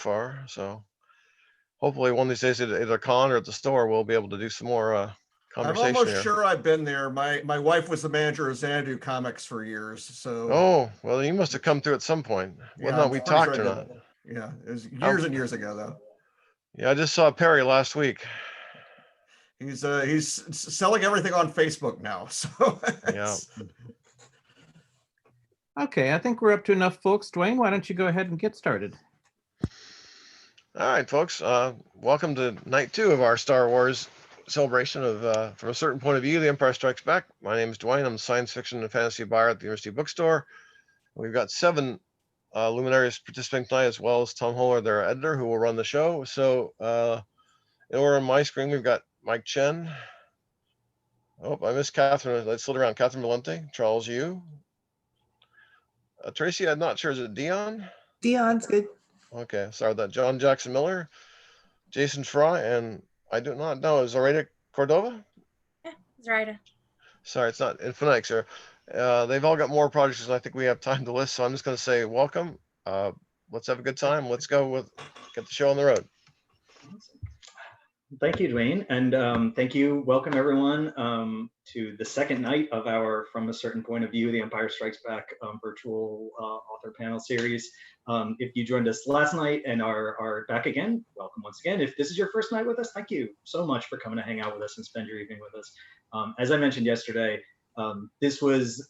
far. So hopefully one of these days at a con or at the store, we'll be able to do some more conversation. I'm almost here. sure I've been there. My wife was the manager of Xanadu Comics for years. So. Oh, well, you must have come through at some point. Whether or not we talked or not. Yeah, it was years and years ago, though. Yeah, I just saw Perry last week. He's selling everything on Facebook now. So yeah. Okay, I think we're up to enough, folks. Duane, why don't you go ahead and get started? All right, folks. Welcome to night 2 of our Star Wars celebration of From a Certain Point of View, The Empire Strikes Back. My name is Duane. I'm a science fiction and fantasy buyer at the University Bookstore. We've got 7 luminaries participating tonight, as well as Tom Hoeler, their editor, who will run the show. So in order on my screen, we've got Mike Chen. Oh, I missed Catherynne. Let's slow around. Catherynne Valente, Charles Yu. Tracy, I'm not sure. Is it Deonn? Deonn's good. Okay, sorry about that. John Jackson Miller, Jason Fry, and I do not know. Zoraida Cordova? Yeah, Zoraida. Sorry, it's not in phonetics here. They've all got more projects than I think we have time to list, so I'm just going to say welcome. Let's have a good time. Let's get the show on the road. Thank you, Duane, and thank you. Welcome everyone to the second night of our From a Certain Point of View, The Empire Strikes Back virtual author panel series. If you joined us last night and are back again, welcome once again. If this is your first night with us, thank you so much for coming to hang out with us and spend your evening with us. As I mentioned yesterday, this was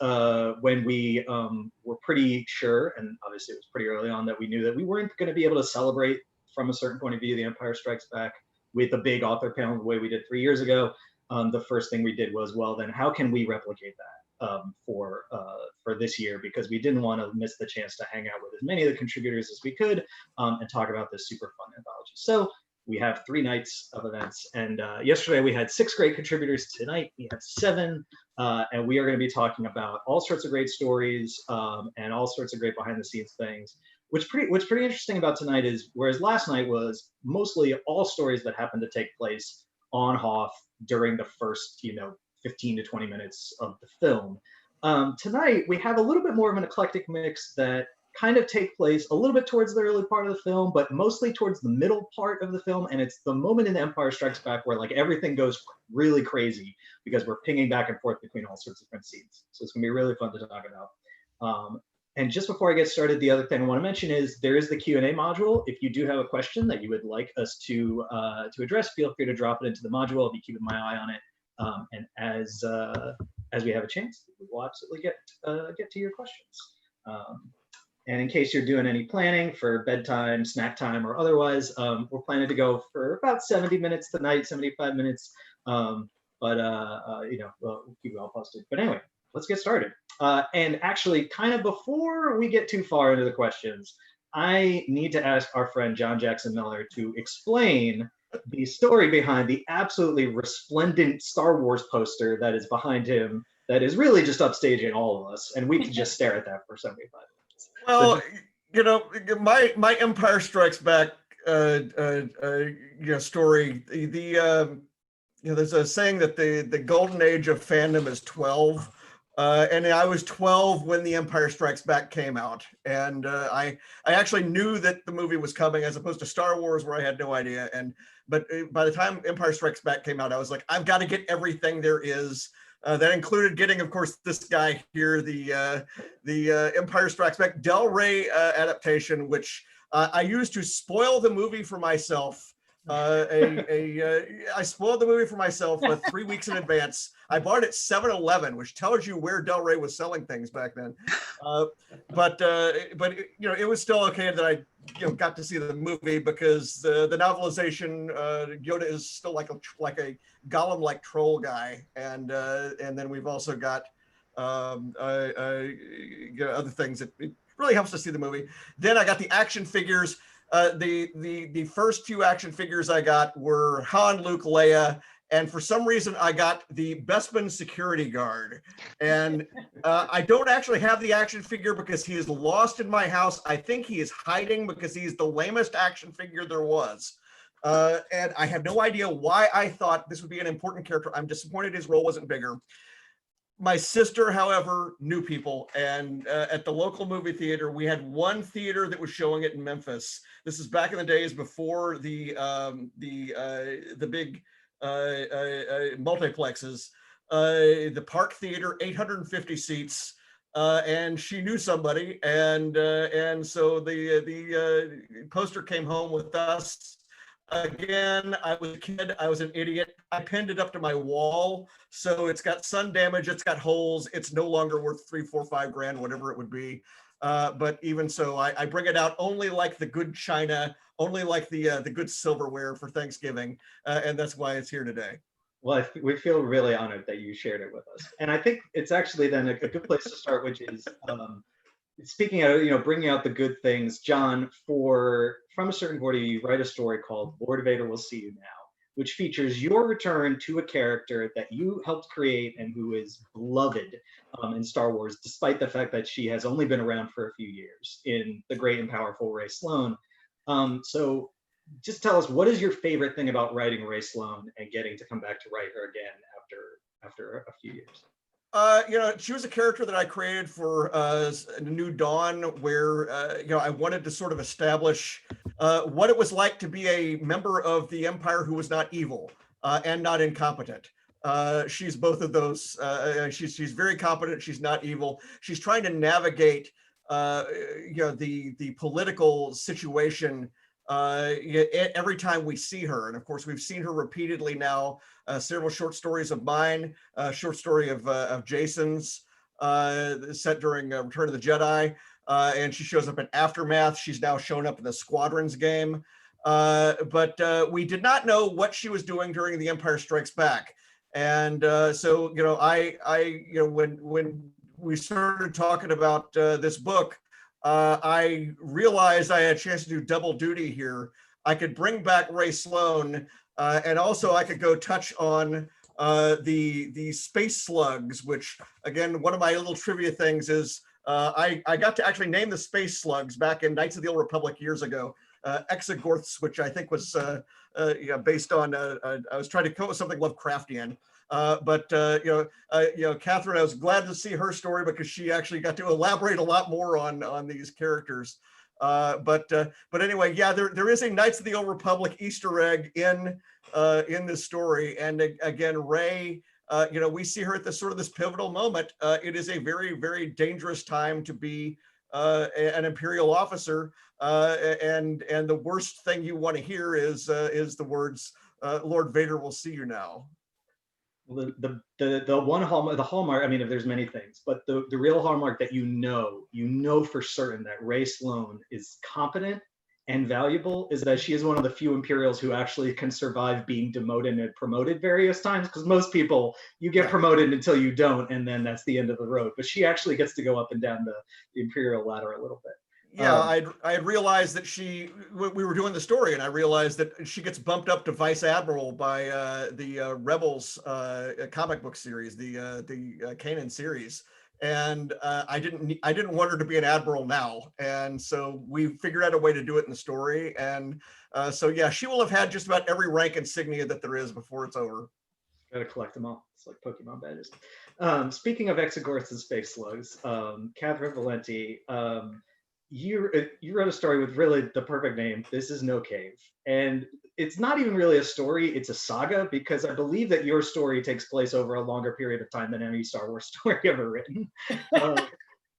when we were pretty sure, and obviously it was pretty early on, that we knew that we weren't going to be able to celebrate From a Certain Point of View, The Empire Strikes Back with a big author panel the way we did 3 years ago. The first thing we did was, well, then how can we replicate that for this year? Because we didn't want to miss the chance to hang out with as many of the contributors as we could and talk about this super fun anthology. So we have 3 nights of events, and yesterday we had 6 great contributors. Tonight we have 7, and we are going to be talking about all sorts of great stories and all sorts of great behind the scenes things. What's pretty interesting about tonight is, whereas last night was mostly all stories that happened to take place on Hoth during the first 15 to 20 minutes of the film, tonight we have a little bit more of an eclectic mix that kind of take place a little bit towards the early part of the film, but mostly towards the middle part of the film. And it's the moment in The Empire Strikes Back where like everything goes really crazy because we're pinging back and forth between all sorts of different scenes. So it's gonna be really fun to talk about. And just before I get started, the other thing I want to mention is there is the Q&A module. If you do have a question that you would like us to address, feel free to drop it into the module. I'll be keeping my eye on it. And as we have a chance, we will absolutely get to your questions. And in case you're doing any planning for bedtime, snack time, or otherwise, we're planning to go for about 70 minutes tonight, 75 minutes. We'll keep you all posted. But anyway, let's get started. And actually, kind of before we get too far into the questions, I need to ask our friend John Jackson Miller to explain the story behind the absolutely resplendent Star Wars poster that is behind him, that is really just upstaging all of us, and we can just stare at that for 75 minutes. Well, my Empire Strikes Back story, there's a saying that the golden age of fandom is 12. And I was 12 when The Empire Strikes Back came out, and I actually knew that the movie was coming, as opposed to Star Wars, where I had no idea. But by the time Empire Strikes Back came out, I was like, I've got to get everything there is. That included getting, of course, this guy here, the Empire Strikes Back Del Rey adaptation, which I used to spoil the movie for myself. I spoiled the movie for myself 3 weeks in advance. I bought it at 7-Eleven, which tells you where Del Rey was selling things back then. But it was still okay that I got to see the movie, because the novelization, Yoda is still like a Gollum-like troll guy, and then we've also got other things that it really helps to see the movie. Then I got the action figures. The first few action figures I got were Han, Luke, Leia, and for some reason I got the Bespin security guard. And I don't actually have the action figure because he is lost in my house. I think he is hiding because he's the lamest action figure there was. And I have no idea why I thought this would be an important character. I'm disappointed his role wasn't bigger. My sister, however, knew people, and at the local movie theater, we had one theater that was showing it in Memphis. This is back in the days before the big multiplexes. The Park Theater, 850 seats, and she knew somebody, and so the poster came home with us. Again, I was a kid, I was an idiot. I pinned it up to my wall. So it's got sun damage, it's got holes. It's no longer worth 3, 4, 5 grand, whatever it would be. But even so, I bring it out only like the good china, only like the good silverware for Thanksgiving. And that's why it's here today. Well, we feel really honored that you shared it with us. And I think it's actually then a good place to start, which is speaking of, bringing out the good things. John, From a Certain Point of View, you write a story called Lord Vader Will See You Now, which features your return to a character that you helped create and who is beloved in Star Wars, despite the fact that she has only been around for a few years, in the great and powerful Ray Sloan. So just tell us, what is your favorite thing about writing Ray Sloan and getting to come back to write her again after a few years? She was a character that I created for New Dawn, where I wanted to sort of establish what it was like to be a member of the Empire who was not evil and not incompetent. She's both of those. She's very competent. She's not evil. She's trying to navigate the political situation every time we see her. And of course, we've seen her repeatedly now. Several short stories of mine, a short story of Jason's set during Return of the Jedi. And she shows up in Aftermath. She's now shown up in the Squadrons game. But we did not know what she was doing during The Empire Strikes Back. And so, when we started talking about this book, I realized I had a chance to do double duty here. I could bring back Ray Sloan, and also I could go touch on the space slugs, which, again, one of my little trivia things is I got to actually name the space slugs back in Knights of the Old Republic years ago. Exogorths, which I think was based on, I was trying to come up with something Lovecraftian. But Catherynne, I was glad to see her story because she actually got to elaborate a lot more on these characters. But anyway, yeah, there is a Knights of the Old Republic Easter egg in this story, and again, Ray, we see her at this pivotal moment. It is a very, very dangerous time to be an Imperial officer, and the worst thing you want to hear is the words, "Lord Vader will see you now." Well, the one hallmark, the hallmark, I mean, if there's many things, but the real hallmark that you know for certain that Ray Sloan is competent and valuable is that she is one of the few Imperials who actually can survive being demoted and promoted various times, because most people, you get promoted until you don't, and then that's the end of the road. But she actually gets to go up and down the Imperial ladder a little bit. Yeah, I had realized that we were doing the story, and I realized that she gets bumped up to Vice Admiral by the Rebels comic book series, the Kanan series, and I didn't want her to be an admiral now, and so we figured out a way to do it in the story, and so yeah, she will have had just about every rank insignia that there is before it's over. Gotta collect them all. It's like Pokemon badges. Speaking of Exogorths and space slugs, Catherynne Valente, you wrote a story with really the perfect name, This Is No Cave. And it's not even really a story, it's a saga, because I believe that your story takes place over a longer period of time than any Star Wars story ever written.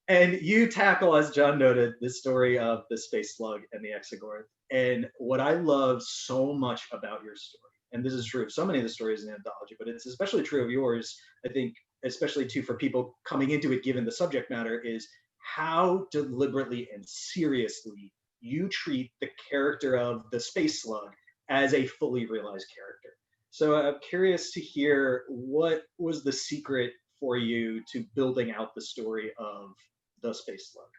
And you tackle, as John noted, the story of the space slug and the Exogorth. And what I love so much about your story, and this is true of so many of the stories in the anthology, but it's especially true of yours, I think, especially too for people coming into it given the subject matter, is how deliberately and seriously you treat the character of the space slug as a fully realized character. So I'm curious to hear, what was the secret for you to building out the story of the space slug?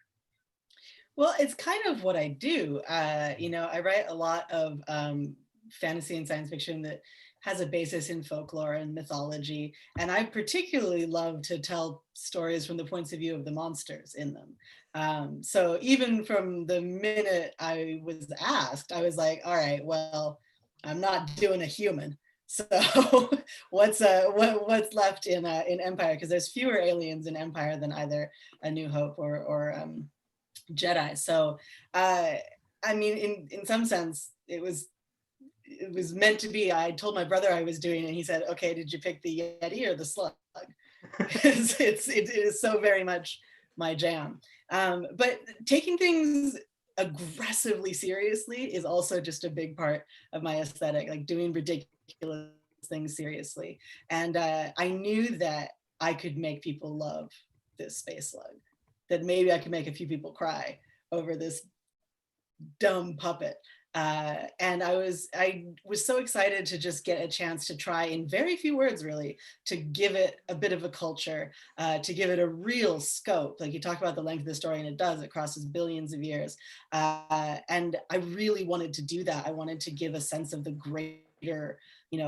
Well, it's kind of what I do. I write a lot of fantasy and science fiction that has a basis in folklore and mythology. And I particularly love to tell stories from the points of view of the monsters in them. So even from the minute I was asked, I was like, all right, well, I'm not doing a human. So what's left in Empire? Because there's fewer aliens in Empire than either A New Hope or Jedi. So I mean, in some sense, it was meant to be. I told my brother I was doing it, and he said, "Okay, did you pick the Yeti or the slug?" Because it is so very much my jam. But taking things aggressively seriously is also just a big part of my aesthetic, like doing ridiculous things seriously. And I knew that I could make people love this space slug, that maybe I could make a few people cry over this dumb puppet. And I was so excited to just get a chance to try, in very few words really, to give it a bit of a culture, to give it a real scope. Like you talk about the length of the story, and it crosses billions of years. And I really wanted to do that. I wanted to give a sense of the greater,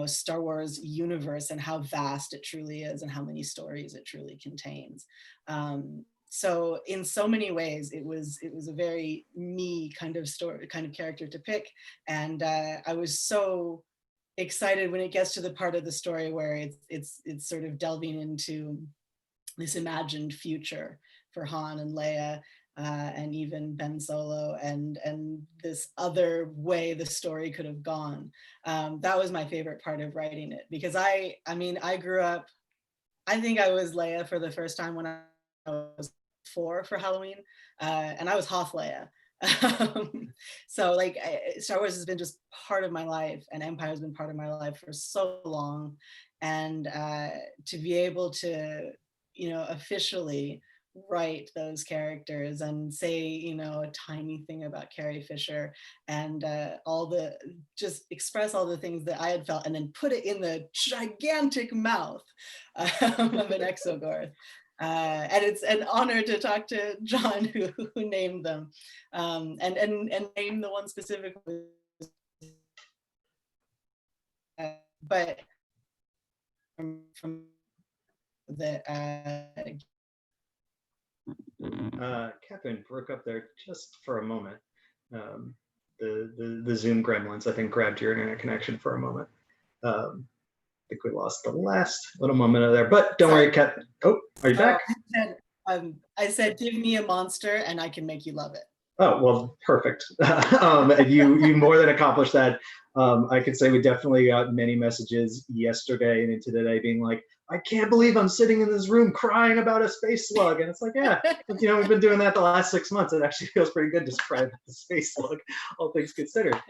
Star Wars universe and how vast it truly is and how many stories it truly contains. So in so many ways, it was a very me kind of story, kind of character to pick. And I was so excited when it gets to the part of the story where it's sort of delving into this imagined future for Han and Leia, and even Ben Solo, and this other way the story could have gone. That was my favorite part of writing it, because I grew up, I think I was Leia for the first time when I was 4 for Halloween, and I was Hoth Leia. So like Star Wars has been just part of my life, and Empire has been part of my life for so long. And to be able to, officially write those characters and say, a tiny thing about Carrie Fisher, and just express all the things that I had felt, and then put it in the gigantic mouth of an Exogorth. And it's an honor to talk to John, who named them, and name the one specifically. But from the Catherynne broke up there just for a moment. The Zoom gremlins, I think, grabbed your internet connection for a moment. I think we lost the last little moment of there, but don't worry, Cat. Oh, are you back? I said, give me a monster and I can make you love it. Oh, well, perfect. You more than accomplished that. I could say we definitely got many messages yesterday and into today being like, I can't believe I'm sitting in this room crying about a space slug. And it's like, yeah, we've been doing that the last 6 months. It actually feels pretty good to cry about the space slug, all things considered.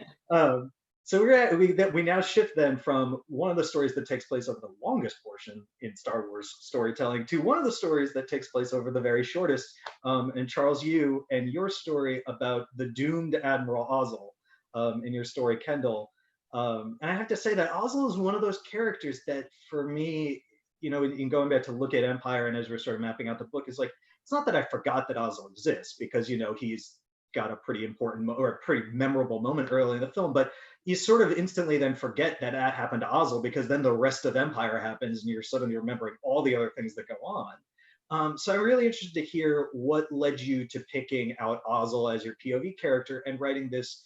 So we now shift then from one of the stories that takes place over the longest portion in Star Wars storytelling to one of the stories that takes place over the very shortest. And Charles, you and your story about the doomed Admiral Ozzel, in your story Kendall. And I have to say that Ozzel is one of those characters that, for me, in going back to look at Empire and as we're sort of mapping out the book, is like, it's not that I forgot that Ozzel exists, because he's got a pretty important or a pretty memorable moment early in the film, but you sort of instantly then forget that happened to Ozzel, because then the rest of Empire happens and you're suddenly remembering all the other things that go on. So I'm really interested to hear what led you to picking out Ozzel as your POV character and writing this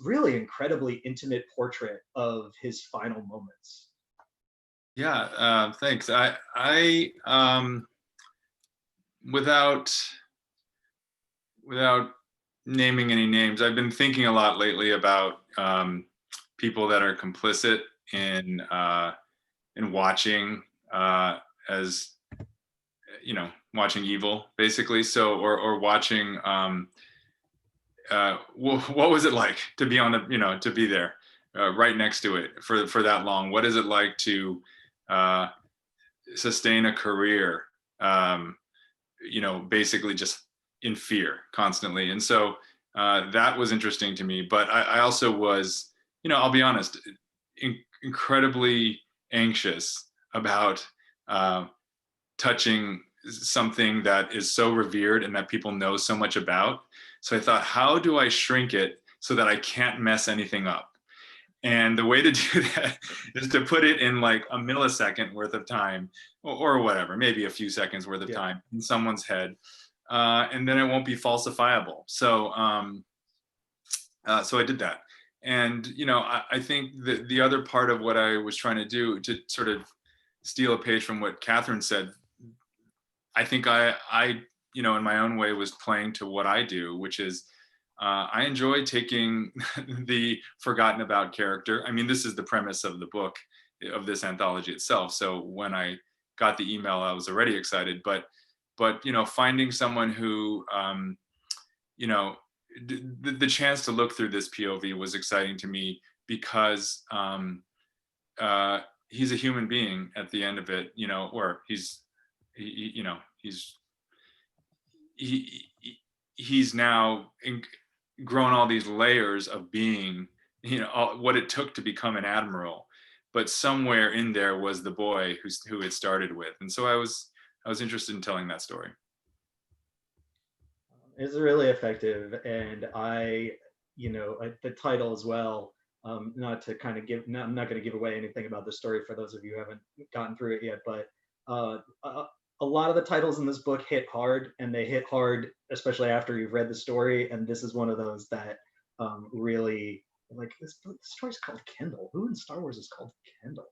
really incredibly intimate portrait of his final moments. Yeah, thanks. I without naming any names, I've been thinking a lot lately about people that are complicit in watching as watching evil, basically. So or watching what was it like to be on the to be there right next to it for that long? What is it like to sustain a career basically just in fear constantly? And so that was interesting to me. But I also was, I'll be honest, incredibly anxious about touching something that is so revered and that people know so much about. So I thought, how do I shrink it so that I can't mess anything up? And the way to do that is to put it in like a millisecond worth of time, or whatever, maybe a few seconds worth of time in someone's head. And then it won't be falsifiable. So so I did that. And, you know, I think that the other part of what I was trying to do, to sort of steal a page from what Catherynne said, I think I, you know, in my own way was playing to what I do, which is I enjoy taking the forgotten about character. I mean, this is the premise of the book, of this anthology itself. So when I got the email, I was already excited. But you know, finding someone who, you know, the chance to look through this POV was exciting to me because he's a human being at the end of it, you know, or you know, he's now grown all these layers of being, you know, what it took to become an admiral. But somewhere in there was the boy who it started with, and so I was interested in telling that story. It's really effective, and you know, the title as well. Not to kind of give, I'm not going to give away anything about the story for those of you who haven't gotten through it yet, but a lot of the titles in this book hit hard, and they hit hard especially after you've read the story. And this is one of those that really, like, this story's called Kendall. Who in Star Wars is called Kendall?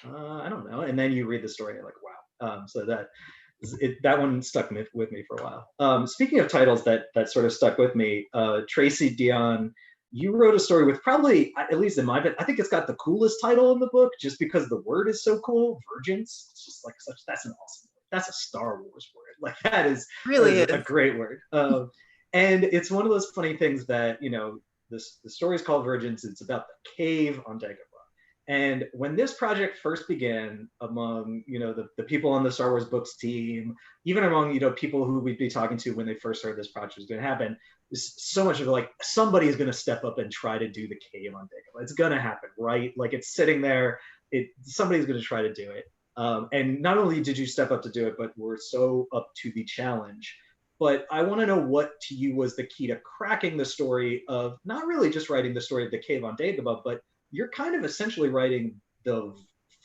I don't know. And then you read the story, and you're like, wow. So that one stuck with me for a while. Speaking of titles that sort of stuck with me, Tracy Deonn, you wrote a story with probably, at least in my opinion, I think it's got the coolest title in the book, just because the word is so cool. Virgins. It's just like that's an awesome word. That's a Star Wars word. Like that is Really a great word. And it's one of those funny things that, you know, the story is called Virgins. It's about the cave on Dagobah. And when this project first began, among, you know, the people on the Star Wars books team, even among, you know, people who we'd be talking to when they first heard this project was going to happen, there's so much of like, somebody is going to step up and try to do the cave on Dagobah. It's going to happen, right? Like it's sitting there. Somebody's going to try to do it. And not only did you step up to do it, but we're so up to the challenge. But I want to know what to you was the key to cracking the story of not really just writing the story of the cave on Dagobah, but you're kind of essentially writing the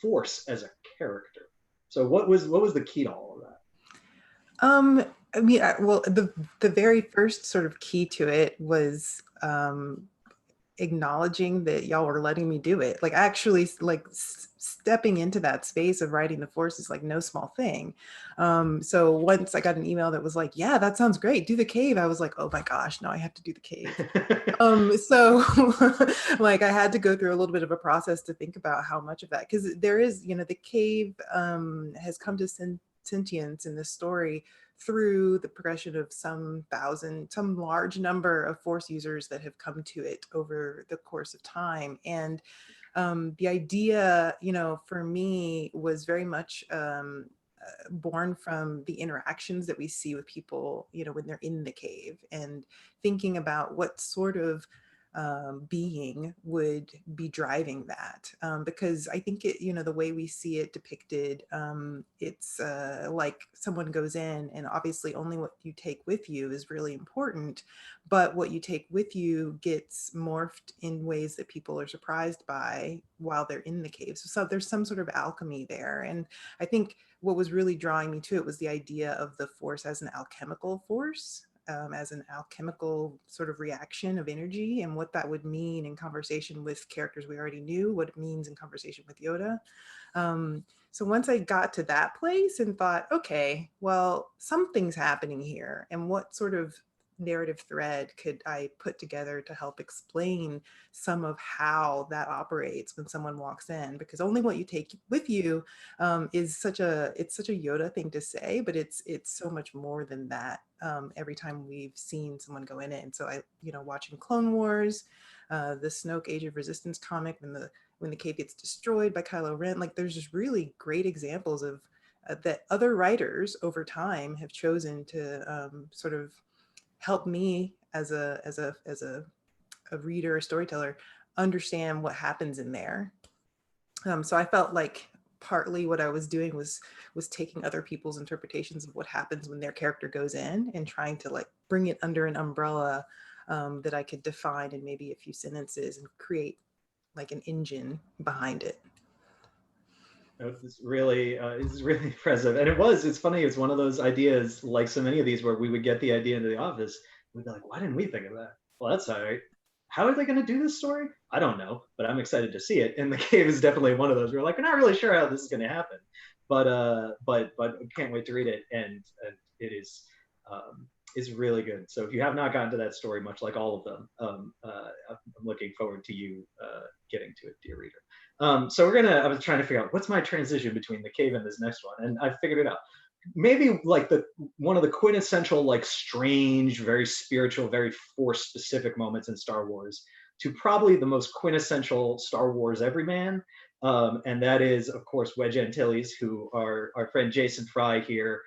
Force as a character. So what was the key to all of that? I mean, well, the very first sort of key to it was acknowledging that y'all were letting me do it. Like actually, like stepping into that space of writing the Force is like no small thing. So once I got an email that was like, yeah, that sounds great, do the cave, I was like, oh my gosh, no, I have to do the cave. So like I had to go through a little bit of a process to think about how much of that, because there is, you know, the cave has come to sentience in this story through the progression of some large number of Force users that have come to it over the course of time. And the idea, you know, for me was very much born from the interactions that we see with people, you know, when they're in the cave, and thinking about what sort of being would be driving that, because I think it, you know, the way we see it depicted, it's like someone goes in and obviously only what you take with you is really important, but what you take with you gets morphed in ways that people are surprised by while they're in the cave. So there's some sort of alchemy there. And I think what was really drawing me to it was the idea of the Force as an alchemical force, as an alchemical sort of reaction of energy, and what that would mean in conversation with characters we already knew, what it means in conversation with Yoda. So once I got to that place and thought, okay, well, something's happening here, and what sort of narrative thread could I put together to help explain some of how that operates when someone walks in? Because only what you take with you is such a Yoda thing to say, but it's so much more than that. Every time we've seen someone go in it, and so I, you know, watching Clone Wars, the Snoke Age of Resistance comic, when the cave gets destroyed by Kylo Ren, like there's just really great examples of that other writers over time have chosen to sort of help me as a reader, a storyteller, understand what happens in there. So I felt like partly what I was doing was taking other people's interpretations of what happens when their character goes in and trying to like bring it under an umbrella that I could define in maybe a few sentences and create like an engine behind it. It's really impressive. And it's funny, it's one of those ideas, like so many of these, where we would get the idea into the office, we'd be like, why didn't we think of that? Well, that's all right. How are they going to do this story? I don't know, but I'm excited to see it. And The Cave is definitely one of those. We're like, we're not really sure how this is going to happen, but we can't wait to read it. And it is really good. So if you have not gotten to that story, much like all of them, I'm looking forward to you getting to it, dear reader. So I was trying to figure out what's my transition between The Cave and this next one, and I figured it out. Maybe like one of the quintessential, like, strange, very spiritual, very Force specific moments in Star Wars, to probably the most quintessential Star Wars everyman, and that is, of course, Wedge Antilles, who our friend Jason Fry here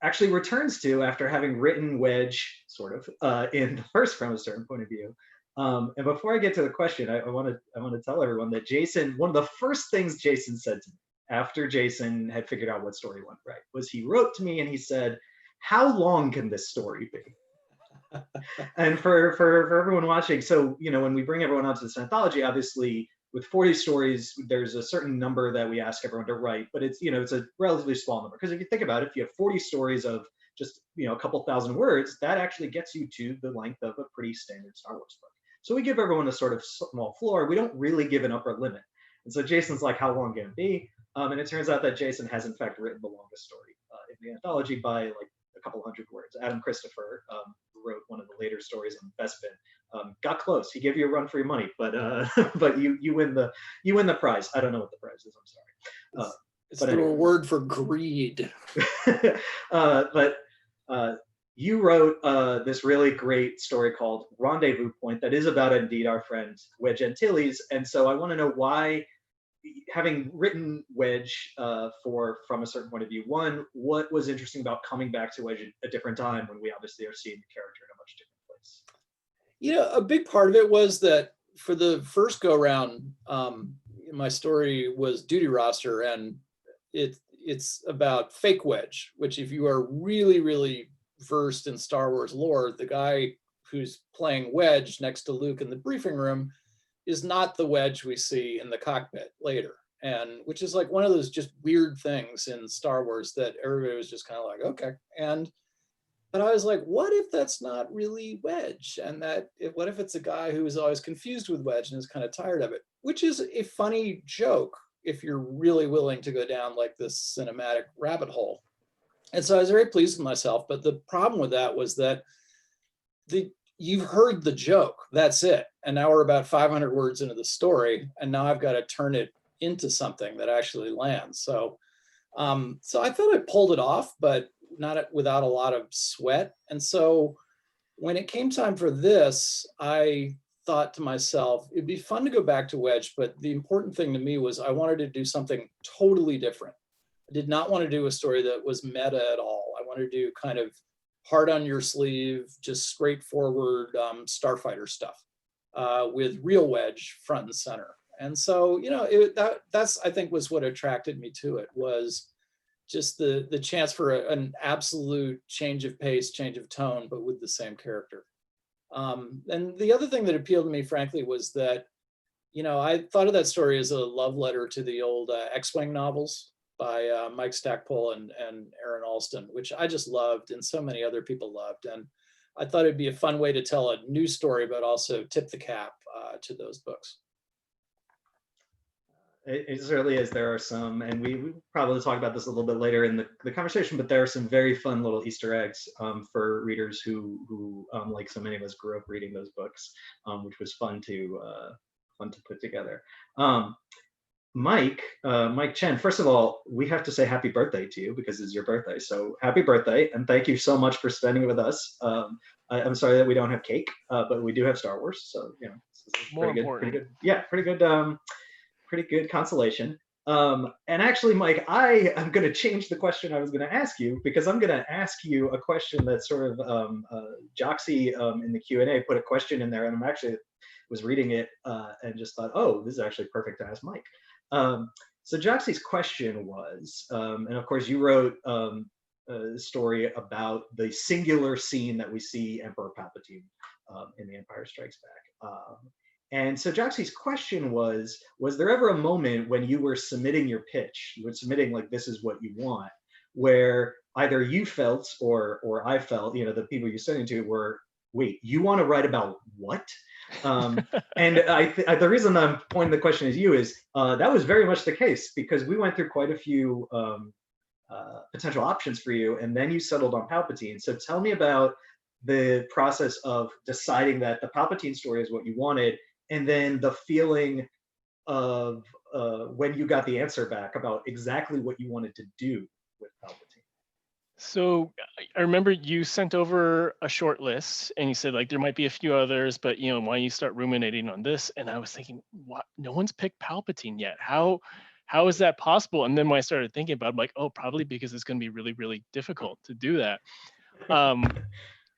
actually returns to after having written Wedge sort of in the first From a Certain Point of View. And before I get to the question, I want to tell everyone that Jason, one of the first things Jason said to me after Jason had figured out what story went right, was he wrote to me and he said, "How long can this story be?" And for everyone watching, so, you know, when we bring everyone onto this anthology, obviously with 40 stories, there's a certain number that we ask everyone to write, but it's, you know, it's a relatively small number. Because if you think about it, if you have 40 stories of just, you know, a couple thousand words, that actually gets you to the length of a pretty standard Star Wars book. So we give everyone a sort of small floor. We don't really give an upper limit. And so Jason's like, how long can it be? And it turns out that Jason has in fact written the longest story in the anthology by like a couple hundred words. Adam Christopher, who wrote one of the later stories on Bespin, got close. He gave you a run for your money, but but you win the prize. I don't know what the prize is. I'm sorry. It's but the anyway. reward for greed. But you wrote this really great story called Rendezvous Point that is about, indeed, our friend Wedge Antilles. And so I want to know why, having written Wedge From a Certain Point of View, one, what was interesting about coming back to Wedge at a different time when we obviously are seeing the character in a much different place? You know, a big part of it was that for the first go round, my story was duty roster, and it's about fake Wedge, which, if you are really, really versed in Star Wars lore, the guy who's playing Wedge next to Luke in the briefing room is not the Wedge we see in the cockpit later. And which is like one of those just weird things in Star Wars that everybody was just kind of like, okay. But I was like, what if that's not really Wedge? And what if it's a guy who is always confused with Wedge and is kind of tired of it? Which is a funny joke if you're really willing to go down like this cinematic rabbit hole. And so I was very pleased with myself. But the problem with that was that you've heard the joke, that's it. And now we're about 500 words into the story, and now I've got to turn it into something that actually lands. So I thought I pulled it off, but not without a lot of sweat. And so when it came time for this, I thought to myself, it'd be fun to go back to Wedge, but the important thing to me was I wanted to do something totally different. I did not want to do a story that was meta at all. I wanted to do kind of hard on your sleeve, just straightforward starfighter stuff with real Wedge front and center. And so, you know, that's I think was what attracted me to it, was just the chance for an absolute change of pace, change of tone, but with the same character. And the other thing that appealed to me, frankly, was that, you know, I thought of that story as a love letter to the old X-Wing novels by Mike Stackpole and Aaron Alston, which I just loved and so many other people loved. And I thought it'd be a fun way to tell a new story, but also tip the cap to those books. It certainly is. There are some, and we probably talk about this a little bit later in the conversation, but there are some very fun little Easter eggs for readers who like so many of us, grew up reading those books, which was fun to put together. Mike Chen, first of all, we have to say happy birthday to you because it's your birthday. So happy birthday, and thank you so much for spending it with us. I'm sorry that we don't have cake, but we do have Star Wars. So, you know, this is pretty good. Yeah, pretty good consolation. And actually, Mike, I am going to change the question I was going to ask you, because I'm going to ask you a question that sort of Joxy in the Q&A put a question in there, and I'm actually was reading it and just thought, oh, this is actually perfect to ask Mike. So Joxy's question was, and of course you wrote a story about the singular scene that we see Emperor Palpatine in The Empire Strikes Back. And so Joxy's question was there ever a moment when you were submitting your pitch, you were submitting like, this is what you want, where either you felt or I felt, you know, the people you're sending to were, wait, you want to write about what? And the reason I'm pointing the question at you is that was very much the case, because we went through quite a few potential options for you, and then you settled on Palpatine. So tell me about the process of deciding that the Palpatine story is what you wanted, and then the feeling of when you got the answer back about exactly what you wanted to do with Palpatine. So I remember you sent over a short list and you said like there might be a few others, but you know, why don't you start ruminating on this? And I was thinking, what? No one's picked Palpatine yet. How is that possible? And then when I started thinking about it, I'm like, oh, probably because it's going to be really, really difficult to do that.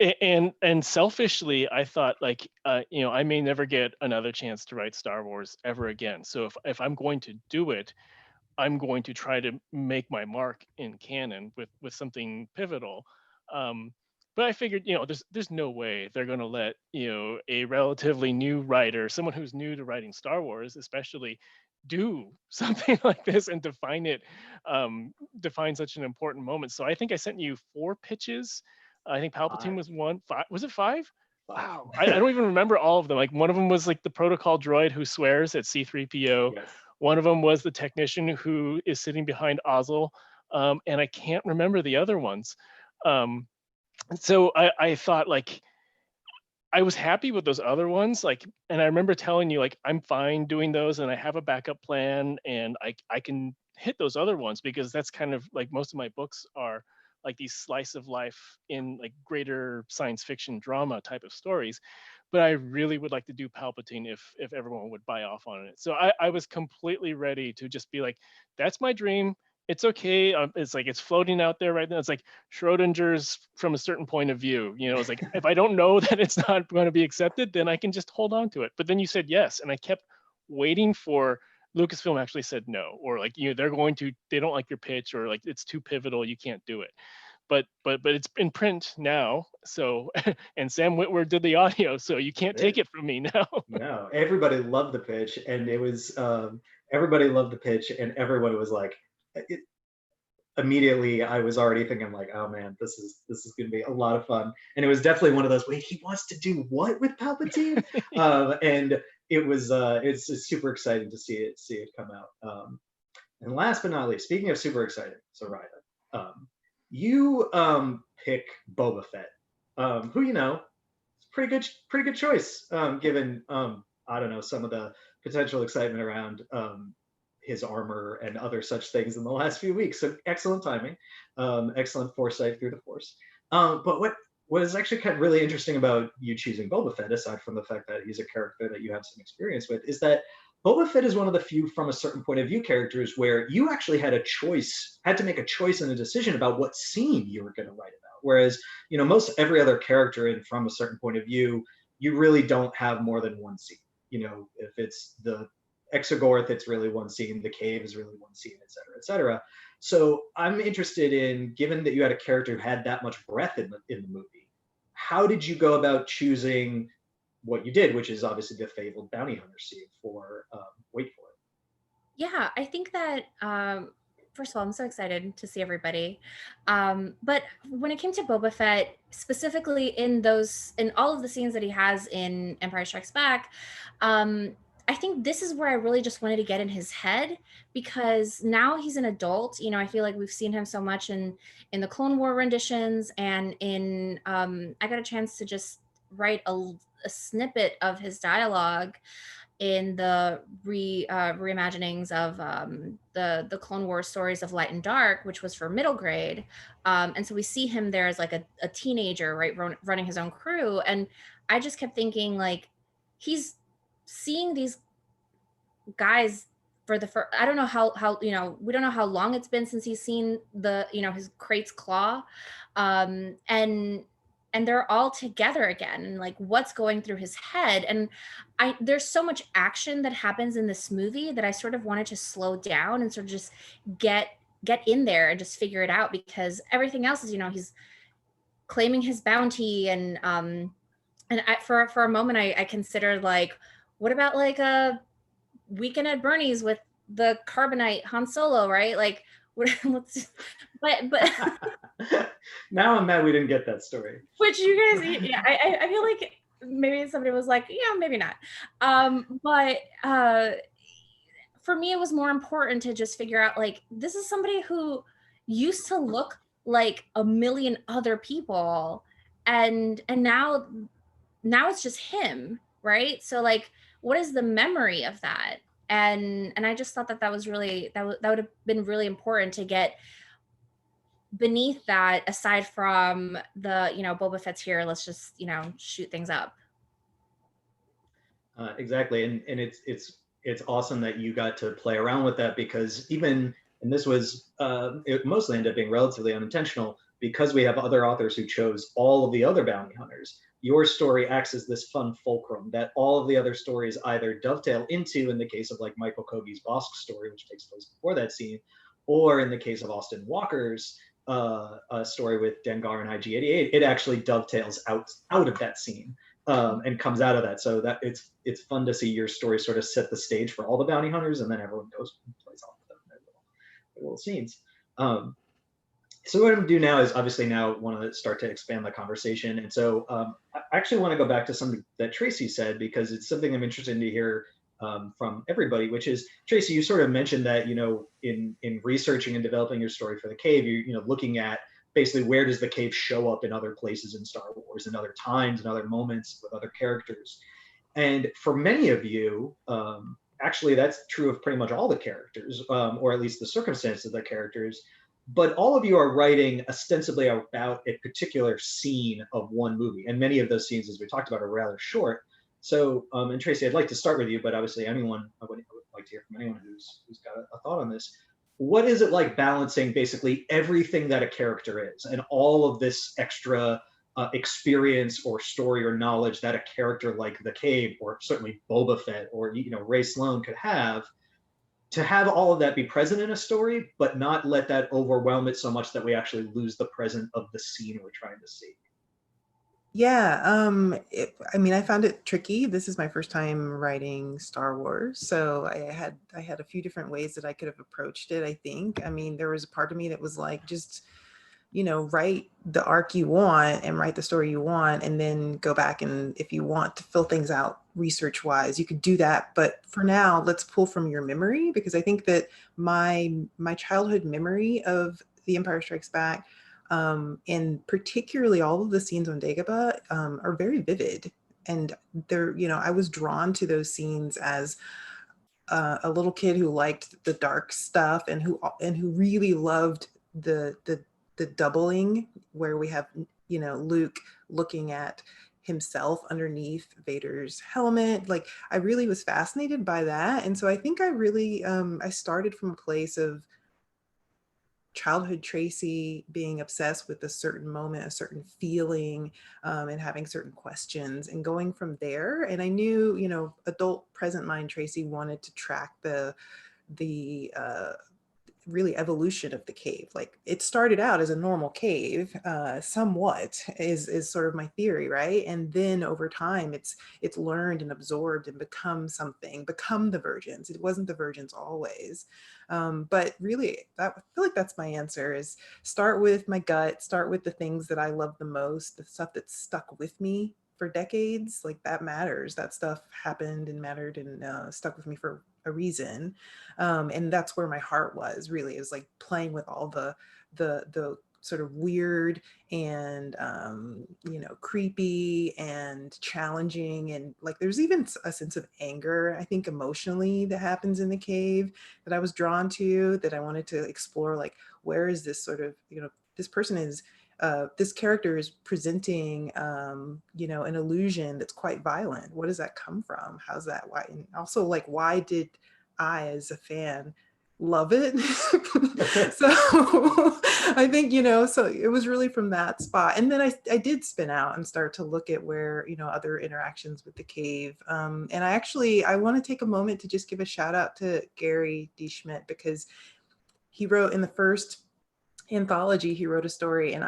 And selfishly, I thought like, you know, I may never get another chance to write Star Wars ever again. So if I'm going to do it, I'm going to try to make my mark in canon with something pivotal. But I figured, you know, there's no way they're going to let, you know, a relatively new writer, someone who's new to writing Star Wars, especially, do something like this and define such an important moment. So I think I sent you 4 pitches. I think Palpatine was one. 5, was it 5? Wow, I don't even remember all of them. Like one of them was like the protocol droid who swears at C-3PO. Yes. One of them was the technician who is sitting behind Ozzel, and I can't remember the other ones. So I thought like I was happy with those other ones, like, and I remember telling you like I'm fine doing those, and I have a backup plan, and I can hit those other ones because that's kind of like most of my books are like these slice of life in like greater science fiction drama type of stories. But I really would like to do Palpatine if everyone would buy off on it. So I was completely ready to just be like, that's my dream. It's okay. It's like it's floating out there right now. It's like Schrodinger's from a certain point of view. You know, it's like if I don't know that it's not going to be accepted, then I can just hold on to it. But then you said yes, and I kept waiting for Lucasfilm actually said no, or like, you know, they don't like your pitch, or like it's too pivotal, you can't do it. But it's in print now, so and Sam Witwer did the audio, so you can't take it from me now. No, everybody loved the pitch, and it was everybody loved the pitch, and everybody was like, immediately I was already thinking like, oh man, this is going to be a lot of fun. And it was definitely one of those, wait, he wants to do what with Palpatine? And it was it's super exciting to see it come out. And last but not least, speaking of super exciting, Zoraida, you pick Boba Fett, who, you know, pretty good choice, given I don't know, some of the potential excitement around his armor and other such things in the last few weeks. So excellent timing, excellent foresight through the Force. But what was actually kind of really interesting about you choosing Boba Fett, aside from the fact that he's a character that you have some experience with, is that Boba Fett is one of the few from a certain point of view characters where you actually had to make a choice and a decision about what scene you were going to write about. Whereas, you know, most every other character in from a certain point of view, you really don't have more than one scene. You know, if it's the Exogorth, it's really one scene, the cave is really one scene, et cetera, et cetera. So I'm interested in, given that you had a character who had that much breadth in the movie, how did you go about choosing what you did, which is obviously the fabled bounty hunter scene for wait for it? Yeah, I think that first of all, I'm so excited to see everybody. But when it came to Boba Fett, specifically in all of the scenes that he has in Empire Strikes Back, I think this is where I really just wanted to get in his head, because now he's an adult. You know, I feel like we've seen him so much in the Clone War renditions, and in I got a chance to just write a snippet of his dialogue in the reimaginings of the Clone Wars stories of Light and Dark, which was for middle grade. And so we see him there as like a teenager, right, running his own crew. And I just kept thinking, like, he's seeing these guys for the first, I don't know how, you know, we don't know how long it's been since he's seen his Krait's claw. And they're all together again, and like what's going through his head. And there's so much action that happens in this movie that I sort of wanted to slow down and sort of just get in there and just figure it out, because everything else is, you know, he's claiming his bounty, and for a moment I considered, like, what about like a Weekend at Bernie's with the Carbonite Han Solo, right? Like, but Now I'm mad we didn't get that story. Which you guys, yeah, I feel like maybe somebody was like, yeah, maybe not. But for me, it was more important to just figure out, like, this is somebody who used to look like a million other people, and now it's just him, right? So like, what is the memory of that? And I just thought that that was really, that would have been really important to get beneath that, aside from the, Boba Fett's here, let's just, shoot things up. Exactly, and it's awesome that you got to play around with that, because even, and this was it mostly ended up being relatively unintentional, because we have other authors who chose all of the other bounty hunters. Your story acts as this fun fulcrum that all of the other stories either dovetail into, in the case of like Michael Kogi's Bosk story, which takes place before that scene, or in the case of Austin Walker's story with Dengar and IG-88, it actually dovetails out of that scene. And comes out of that. So that it's fun to see your story sort of set the stage for all the bounty hunters, and then everyone goes and plays off of them in their little scenes. So what I'm gonna do now is obviously now want to start to expand the conversation. And so I actually want to go back to something that Tracy said, because it's something I'm interested to hear from everybody, which is, Tracy, you sort of mentioned that, in researching and developing your story for the cave, you're looking at basically where does the cave show up in other places in Star Wars, in other times and other moments with other characters. And for many of you, actually that's true of pretty much all the characters, or at least the circumstances of the characters. But all of you are writing ostensibly about a particular scene of one movie. And many of those scenes, as we talked about, are rather short. So, and Tracy, I'd like to start with you, but obviously I would like to hear from anyone who's got a thought on this. What is it like balancing basically everything that a character is and all of this extra experience or story or knowledge that a character like the Cave, or certainly Boba Fett, or Ray Sloan could have, to have all of that be present in a story, but not let that overwhelm it so much that we actually lose the present of the scene we're trying to see? Yeah, I found it tricky. This is my first time writing Star Wars, so I had a few different ways that I could have approached it, I think. There was a part of me that was like, just, write the arc you want and write the story you want, and then go back, and if you want to fill things out research-wise, you could do that. But for now, let's pull from your memory, because I think that my childhood memory of The Empire Strikes Back, and particularly all of the scenes on Dagobah, are very vivid. And they're, I was drawn to those scenes as a little kid who liked the dark stuff, and who really loved the doubling, where we have, Luke looking at himself underneath Vader's helmet. Like, I really was fascinated by that. And so I think I really, I started from a place of childhood Tracy being obsessed with a certain moment, a certain feeling, and having certain questions, and going from there. And I knew, adult present mind Tracy wanted to track the really evolution of the cave. Like, it started out as a normal cave, somewhat is sort of my theory, right? And then over time, it's learned and absorbed and become the virgins. It wasn't the virgins always. But really, I feel like that's my answer, is start with my gut, start with the things that I love the most, the stuff that's stuck with me for decades. Like, that matters. That stuff happened and mattered and stuck with me for a reason. And that's where my heart was, really. It was like playing with all the sort of weird and creepy and challenging, and like there's even a sense of anger, I think, emotionally, that happens in the cave, that I was drawn to, that I wanted to explore. Like, where is this sort of, this person is this character is presenting, an illusion that's quite violent. What does that come from? How's that? Why? And also, like, why did I, as a fan, love it? So I think, so it was really from that spot. And then I did spin out and start to look at where, other interactions with the cave. And I want to take a moment to just give a shout out to Gary D. Schmidt, because he wrote in the first anthology, he wrote a story, and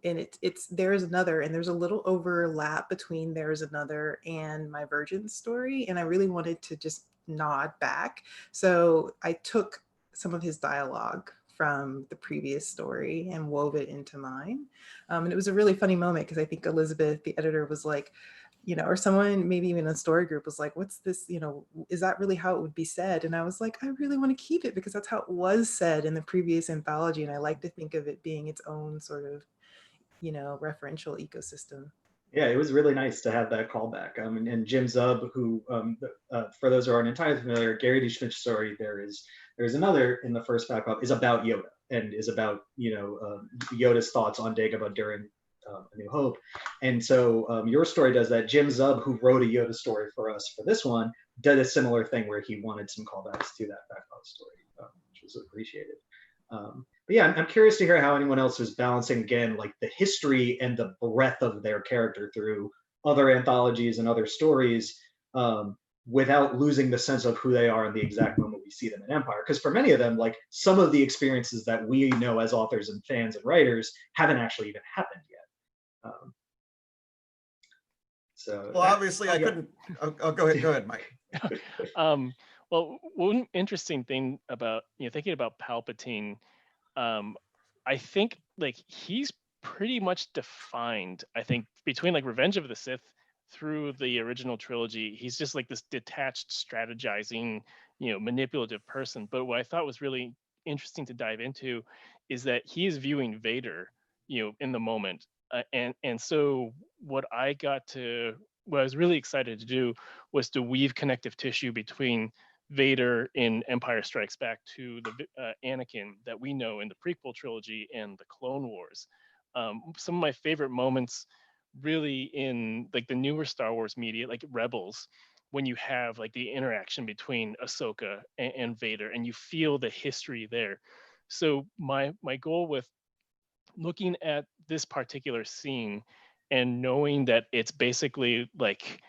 it's There's Another, and there's a little overlap between There's Another and my Virgin story, and I really wanted to just nod back. So I took some of his dialogue from the previous story and wove it into mine. And it was a really funny moment, because I think Elizabeth, the editor, was like, you know, or someone maybe even a story group was like, what's this, you know, is that really how it would be said? And I was like, I really want to keep it because that's how it was said in the previous anthology. And I like to think of it being its own sort of, you know, referential ecosystem. Yeah, it was really nice to have that callback. And Jim Zub, who, for those who aren't entirely familiar, Gary D. Schmidt's story, there's another in the first backup is about Yoda and is about, you know, Yoda's thoughts on Dagobah during A New Hope. And so your story does that. Jim Zub, who wrote a Yoda story for us for this one, did a similar thing where he wanted some callbacks to that backup story, which was appreciated. But yeah, I'm curious to hear how anyone else was balancing, again, like the history and the breadth of their character through other anthologies and other stories, without losing the sense of who they are in the exact moment we see them in Empire. Because for many of them, like some of the experiences that we know as authors and fans and writers haven't actually even happened yet. Well, obviously I couldn't. Oh, go ahead, Mike. Well, one interesting thing about, you know, thinking about Palpatine, I think like he's pretty much defined, I think, between like Revenge of the Sith through the original trilogy. He's just like this detached, strategizing, you know, manipulative person. But what I thought was really interesting to dive into is that he is viewing Vader, you know, in the moment. And so what I was really excited to do was to weave connective tissue between Vader in Empire Strikes Back to the Anakin that we know in the prequel trilogy and the Clone Wars. Some of my favorite moments really in like the newer Star Wars media, like Rebels, when you have like the interaction between Ahsoka and Vader, and you feel the history there. So my goal with looking at this particular scene and knowing that it's basically like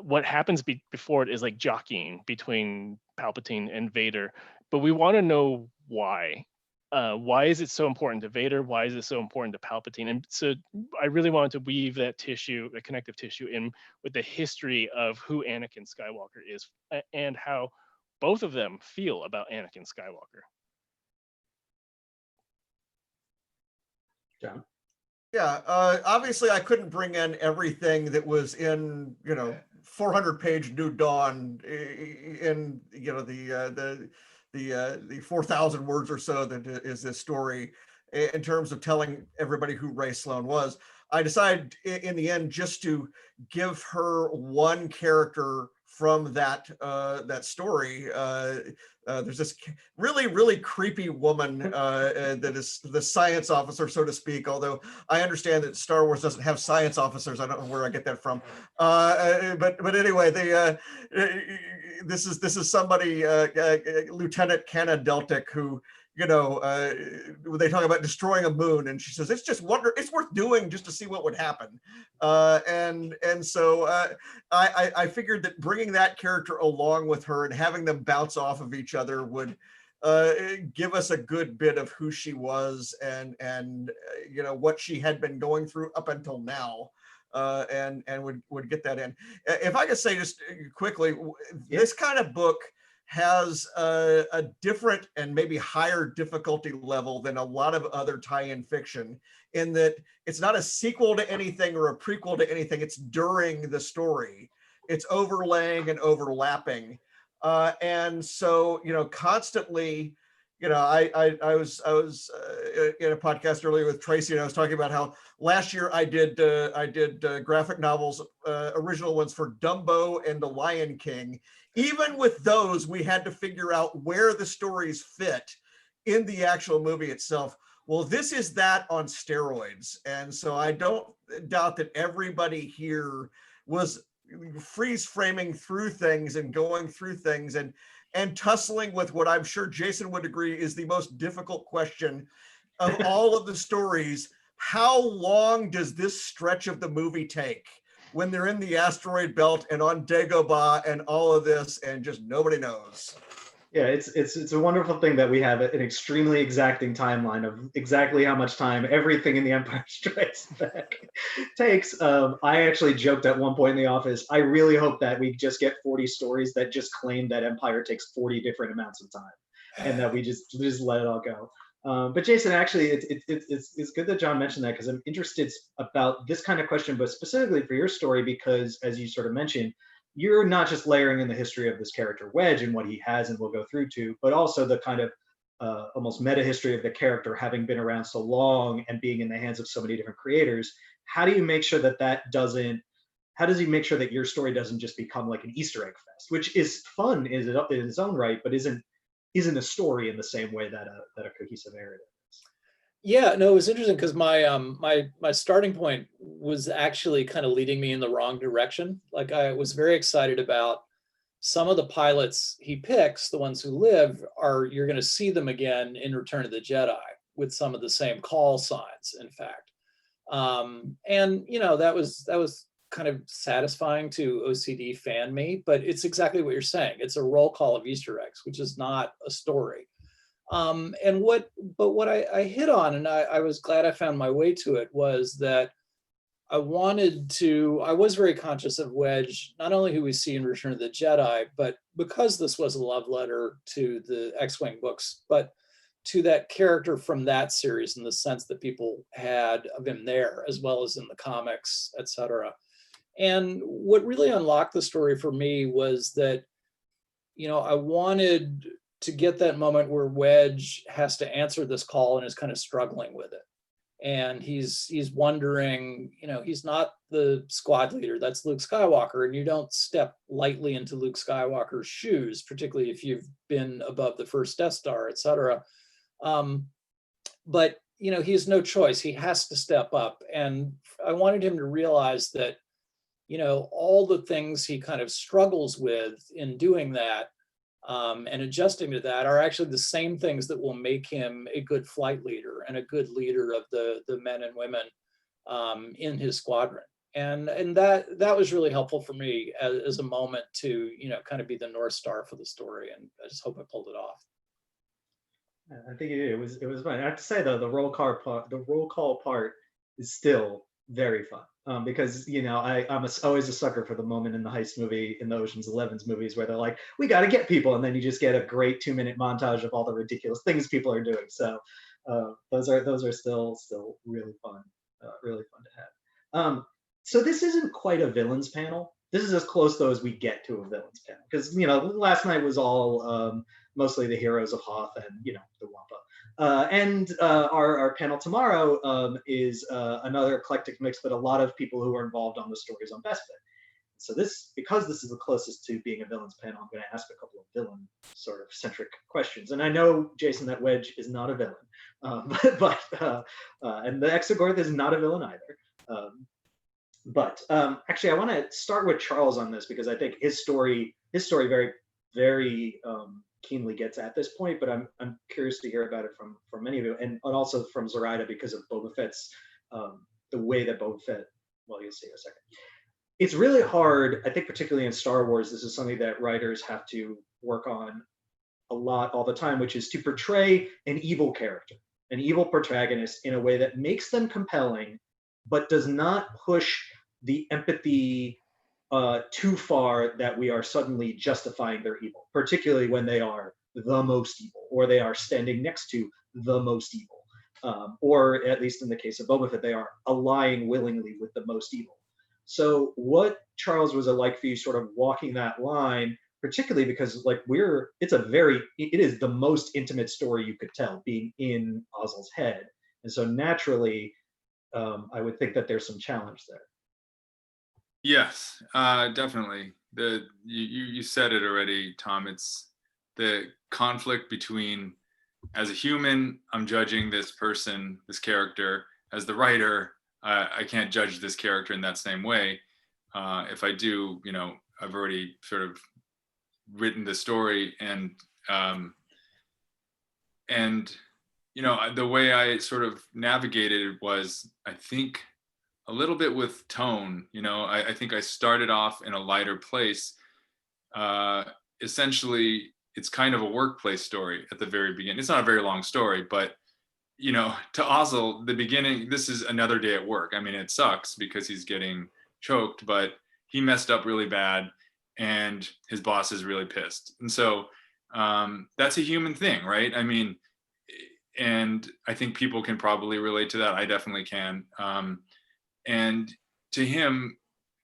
what happens before it is like jockeying between Palpatine and Vader, but we want to know why. Why is it so important to Vader? Why is it so important to Palpatine? And so I really wanted to weave that tissue, the connective tissue, in with the history of who Anakin Skywalker is and how both of them feel about Anakin Skywalker. John? Yeah, obviously I couldn't bring in everything that was in, you know, 400-page New Dawn in, you know, the 4,000 words or so that is this story in terms of telling everybody who Ray Sloane was. I decided in the end just to give her one character from that story. There's this really creepy woman that is the science officer, so to speak. Although I understand that Star Wars doesn't have science officers, I don't know where I get that from. But anyway, this is somebody, Lieutenant Canna Deltic, who, you know, they talk about destroying a moon, and she says it's worth doing just to see what would happen. And so I figured that bringing that character along with her and having them bounce off of each other would give us a good bit of who she was and you know, what she had been going through up until now. And would get that in. If I could say just quickly, this kind of book has a different and maybe higher difficulty level than a lot of other tie-in fiction, in that it's not a sequel to anything or a prequel to anything. It's during the story. It's overlaying and overlapping. And so, you know, constantly, you know, I was in a podcast earlier with Tracy, and I was talking about how last year I did graphic novels, original ones for Dumbo and The Lion King. Even with those, we had to figure out where the stories fit in the actual movie itself. Well, this is that on steroids. And so I don't doubt that everybody here was freeze framing through things and going through things and tussling with what I'm sure Jason would agree is the most difficult question of all of the stories. How long does this stretch of the movie take when they're in the asteroid belt and on Dagobah and all of this, and just nobody knows? Yeah, it's a wonderful thing that we have an extremely exacting timeline of exactly how much time everything in the Empire Strikes Back takes. I actually joked at one point in the office, I really hope that we just get 40 stories that just claim that Empire takes 40 different amounts of time, and that we just let it all go. But Jason, actually, it's good that John mentioned that, because I'm interested about this kind of question, but specifically for your story, because as you sort of mentioned, you're not just layering in the history of this character Wedge and what he has and will go through to, but also the kind of almost meta history of the character having been around so long and being in the hands of so many different creators. How do you make sure that how does he make sure that your story doesn't just become like an Easter egg fest, which is fun in its own right, but isn't a story in the same way that a cohesive narrative is? Yeah, no, it was interesting because my starting point was actually kind of leading me in the wrong direction. Like, I was very excited about some of the pilots he picks, the ones who live, you're going to see them again in Return of the Jedi with some of the same call signs, in fact. And that was kind of satisfying to OCD fan me, but it's exactly what you're saying. It's a roll call of Easter eggs, which is not a story. And what I hit on, and I was glad I found my way to it, was that I was very conscious of Wedge, not only who we see in Return of the Jedi, but because this was a love letter to the X-Wing books, but to that character from that series, in the sense that people had of him there, as well as in the comics, etc. And what really unlocked the story for me was that, I wanted to get that moment where Wedge has to answer this call and is kind of struggling with it. And he's wondering, he's not the squad leader, that's Luke Skywalker, and you don't step lightly into Luke Skywalker's shoes, particularly if you've been above the first Death Star, etc. But he has no choice. He has to step up. And I wanted him to realize that, all the things he kind of struggles with in doing that and adjusting to that are actually the same things that will make him a good flight leader and a good leader of the men and women in his squadron. And that was really helpful for me as a moment to, kind of be the North Star for the story. And I just hope I pulled it off. I think it was fun. I have to say though, the roll call part is still very fun, because I'm always a sucker for the moment in the heist movie, in the Ocean's 11's movies, where they're like, we got to get people, and then you just get a great 2-minute montage of all the ridiculous things people are doing. So those are still really fun to have. So this isn't quite a villains panel. This is as close though as we get to a villains panel, because last night was all mostly the heroes of Hoth and the Wampa. And our panel tomorrow is another eclectic mix, but a lot of people who are involved on the stories on Best Fit. So because this is the closest to being a villains panel, I'm going to ask a couple of villain sort of centric questions. And I know, Jason, that Wedge is not a villain, and the Exogorth is not a villain either. But actually, I want to start with Charles on this, because I think his story very, very keenly gets at this point. But I'm curious to hear about it from many of you, and also from Zoraida, because of Boba Fett's the way that Boba Fett. Well, you'll see in a second. It's really hard, I think, particularly in Star Wars. This is something that writers have to work on a lot all the time, which is to portray an evil character, an evil protagonist, in a way that makes them compelling, but does not push the empathy too far that we are suddenly justifying their evil, particularly when they are the most evil, or they are standing next to the most evil, or at least in the case of Boba Fett, they are allying willingly with the most evil. So what, Charles, was it like for you sort of walking that line, particularly because it is the most intimate story you could tell, being in Ozzel's head. And so naturally, I would think that there's some challenge there. Yes, definitely. You said it already, Tom. It's the conflict between, as a human, I'm judging this person, this character. As the writer, I can't judge this character in that same way. If I do, I've already sort of written the story, and the way I sort of navigated it was, I think, a little bit with tone. I think I started off in a lighter place. Essentially, it's kind of a workplace story at the very beginning. It's not a very long story, but to Ozzel, the beginning, this is another day at work. I mean, it sucks because he's getting choked, but he messed up really bad and his boss is really pissed. And so that's a human thing, right? I mean, and I think people can probably relate to that. I definitely can. And to him,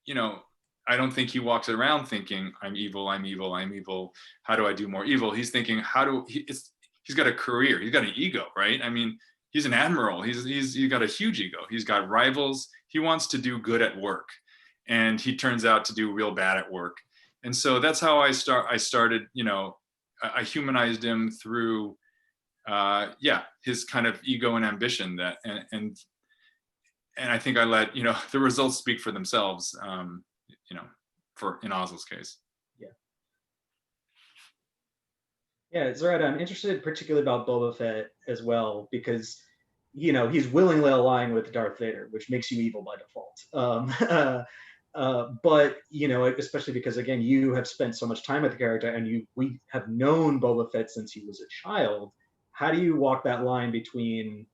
you know, I don't think he walks around thinking, I'm evil, I'm evil, I'm evil. How do I do more evil? He's thinking, he's got a career, he's got an ego, right? I mean, he's an admiral. He's got a huge ego. He's got rivals. He wants to do good at work, and he turns out to do real bad at work. And so that's how I started. You know, I humanized him through, his kind of ego and ambition. And I think I let the results speak for themselves. For in Ozzel's case. Yeah, Zoraida, I'm interested particularly about Boba Fett as well, because, he's willingly aligning with Darth Vader, which makes you evil by default. But, especially because, again, you have spent so much time with the character, and we have known Boba Fett since he was a child. How do you walk that line between,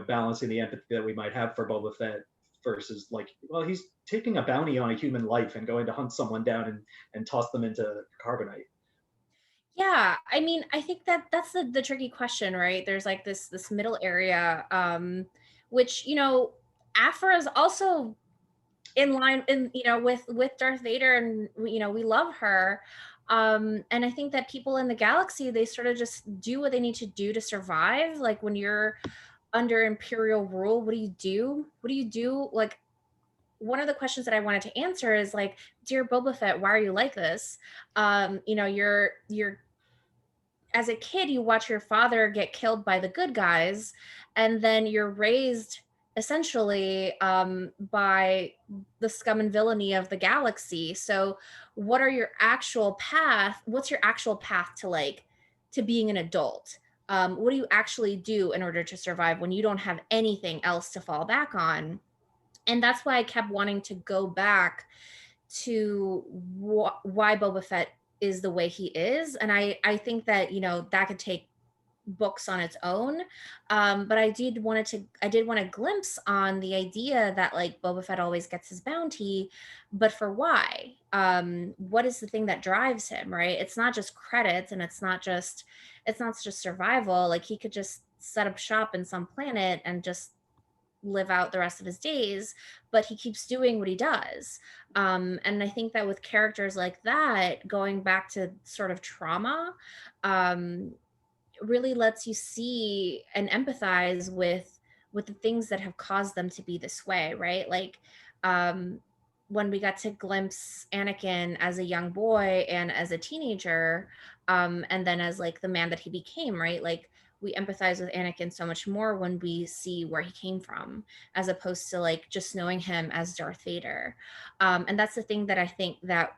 balancing the empathy that we might have for Boba Fett versus, like, well, he's taking a bounty on a human life and going to hunt someone down and toss them into carbonite? Yeah, I mean, I think that's the tricky question, right? There's like this middle area, which Aphra is also in line with Darth Vader, and we love her, and I think that people in the galaxy, they sort of just do what they need to do to survive. Like, when you're under Imperial rule, what do you do? Like, one of the questions that I wanted to answer is like, dear Boba Fett, why are you like this? You're as a kid, you watch your father get killed by the good guys, and then you're raised essentially by the scum and villainy of the galaxy. So what's your actual path to being an adult? What do you actually do in order to survive when you don't have anything else to fall back on? And that's why I kept wanting to go back to why Boba Fett is the way he is. And I think that, that could take books on its own. But I did want a glimpse on the idea that, like, Boba Fett always gets his bounty, but for why? What is the thing that drives him, right? It's not just credits, and it's not just survival. Like, he could just set up shop in some planet and just live out the rest of his days, but he keeps doing what he does. And I think that with characters like that, going back to sort of trauma, really lets you see and empathize with the things that have caused them to be this way, right? Like, when we got to glimpse Anakin as a young boy and as a teenager, and then as like the man that he became, right? Like, we empathize with Anakin so much more when we see where he came from, as opposed to like just knowing him as Darth Vader. And that's the thing that I think that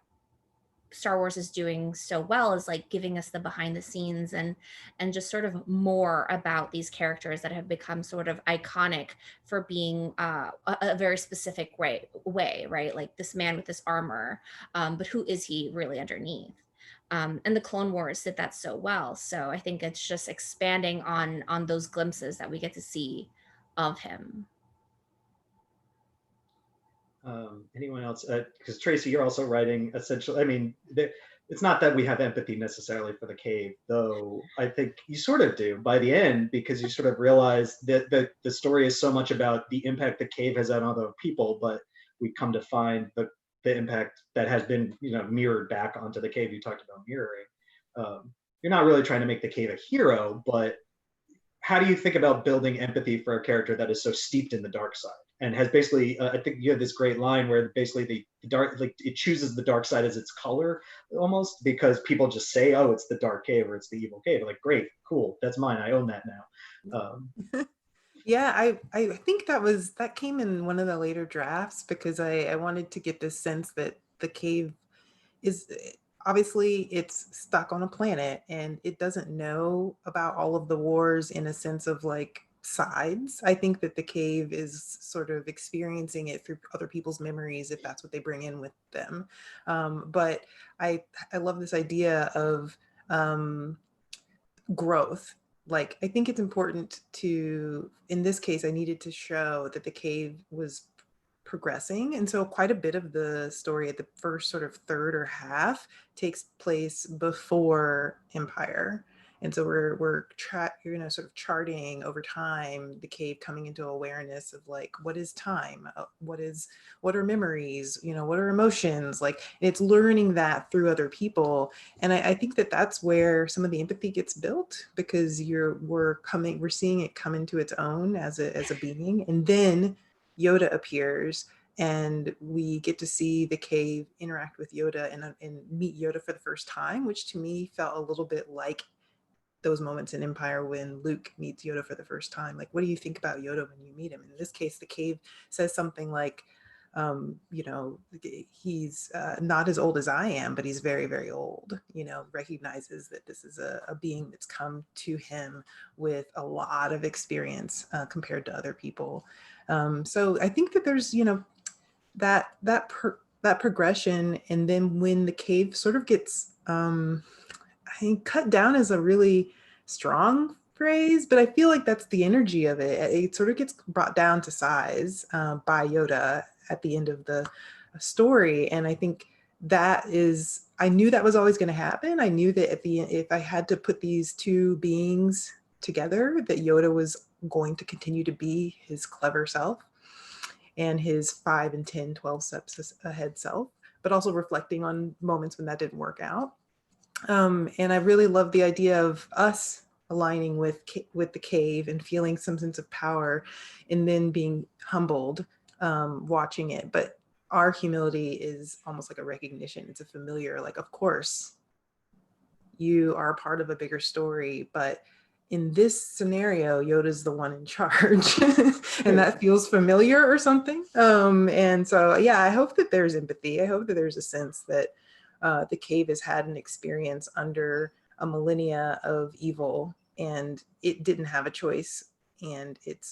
Star Wars is doing so well, is like giving us the behind the scenes and just sort of more about these characters that have become sort of iconic for being a very specific way, right? Like this man with this armor, but who is he really underneath? And the Clone Wars did that so well. So I think it's just expanding on those glimpses that we get to see of him. Anyone else? Because Tracy, you're also writing essentially. I mean, it's not that we have empathy necessarily for the cave, though. I think you sort of do by the end, because you sort of realize that the story is so much about the impact the cave has on other people, but we come to find the impact that has been mirrored back onto the cave. You talked about mirroring. You're not really trying to make the cave a hero, but how do you think about building empathy for a character that is so steeped in the dark side and has basically, I think you have this great line where basically the dark, like, it chooses the dark side as its color almost, because people just say, oh, it's the dark cave or it's the evil cave. Like, great, cool, that's mine, I own that now. Yeah, I think that came in one of the later drafts, because I wanted to get this sense that the cave is, obviously it's stuck on a planet and it doesn't know about all of the wars in a sense of like sides. I think that the cave is sort of experiencing it through other people's memories, if that's what they bring in with them. But I love this idea of growth. Like, I think it's important to, in this case, I needed to show that the cave was progressing. And so quite a bit of the story at the first sort of third or half takes place before Empire. And so sort of charting over time, the cave coming into awareness of like, what is time? What are memories? What are emotions? Like, it's learning that through other people. And I think that that's where some of the empathy gets built, because we're seeing it come into its own as a being. And then Yoda appears, and we get to see the cave interact with Yoda and meet Yoda for the first time, which to me felt a little bit like those moments in Empire when Luke meets Yoda for the first time. Like, what do you think about Yoda when you meet him? In this case, the cave says something like, he's not as old as I am, but he's very, very old, recognizes that this is a being that's come to him with a lot of experience compared to other people. So I think that there's, that progression. And then when the cave sort of gets, I think cut down is a really strong phrase, but I feel like that's the energy of it. It sort of gets brought down to size by Yoda at the end of the story. And I think I knew that was always going to happen. I knew that if I had to put these two beings together, that Yoda was going to continue to be his clever self and his 5 and 10, 12 steps ahead self, but also reflecting on moments when that didn't work out. And I really love the idea of us aligning with the cave and feeling some sense of power, and then being humbled watching it. But our humility is almost like a recognition. It's a familiar, like, of course, you are a part of a bigger story, but in this scenario, Yoda's the one in charge. And that feels familiar or something. And so, yeah, I hope that there's empathy. I hope that there's a sense that the cave has had an experience under a millennia of evil, and it didn't have a choice. And it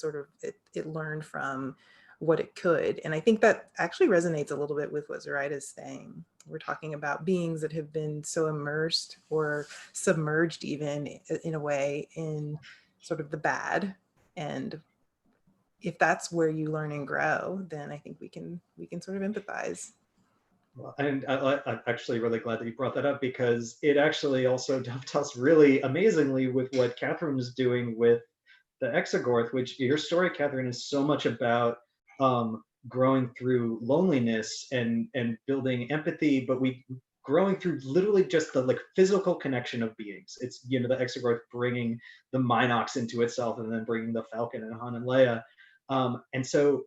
learned from what it could. And I think that actually resonates a little bit with what Zoraida's saying. We're talking about beings that have been so immersed or submerged even in a way in sort of the bad. And if that's where you learn and grow, then I think we can sort of empathize. Well, and I'm actually really glad that you brought that up, because it actually also dovetails really amazingly with what Catherynne is doing with the Exogorth, which your story, Catherynne, is so much about growing through loneliness and building empathy, but growing through literally just the like physical connection of beings. It's, the Exogorth bringing the Minox into itself, and then bringing the Falcon and Han and Leia. And so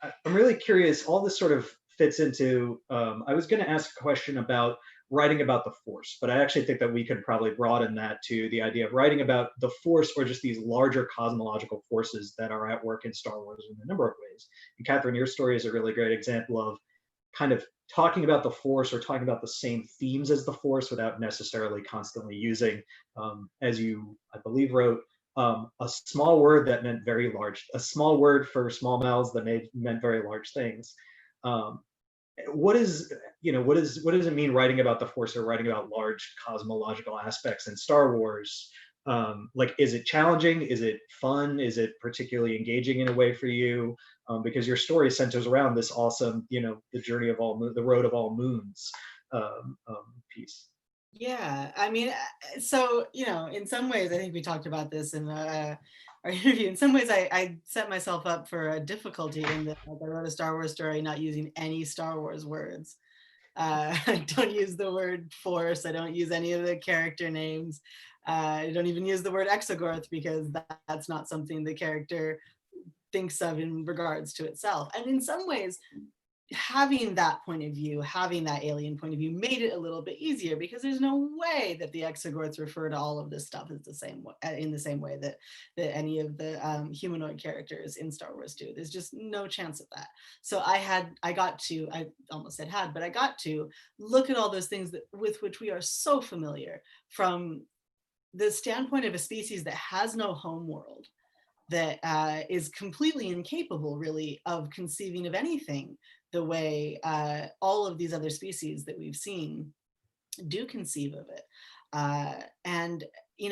I'm really curious, all this sort of fits into, I was going to ask a question about writing about the Force, but I actually think that we could probably broaden that to the idea of writing about the Force, or just these larger cosmological forces that are at work in Star Wars in a number of ways. And Catherynne, your story is a really great example of kind of talking about the Force, or talking about the same themes as the Force, without necessarily constantly using, as you, I believe, wrote, a small word that meant very large, a small word for small mouths that meant very large things. What does it mean writing about the Force, or writing about large cosmological aspects in Star Wars? Like, is it challenging? Is it fun? Is it particularly engaging in a way for you? Because your story centers around this awesome, the journey of the road of all moons piece. Yeah, I mean, so, in some ways, I think we talked about this in our interview. In some ways, I set myself up for a difficulty in that I wrote a Star Wars story not using any Star Wars words. I don't use the word Force. I don't use any of the character names. I don't even use the word Exogorth, because that's not something the character thinks of in regards to itself. And in some ways, having that point of view, having that alien point of view, made it a little bit easier, because there's no way that the Exogorths refer to all of this stuff in the same way that any of the humanoid characters in Star Wars do. There's just no chance of that. So I got to look at all those things with which we are so familiar, from the standpoint of a species that has no home world, that is completely incapable, really, of conceiving of anything the way all of these other species that we've seen do conceive of it. And we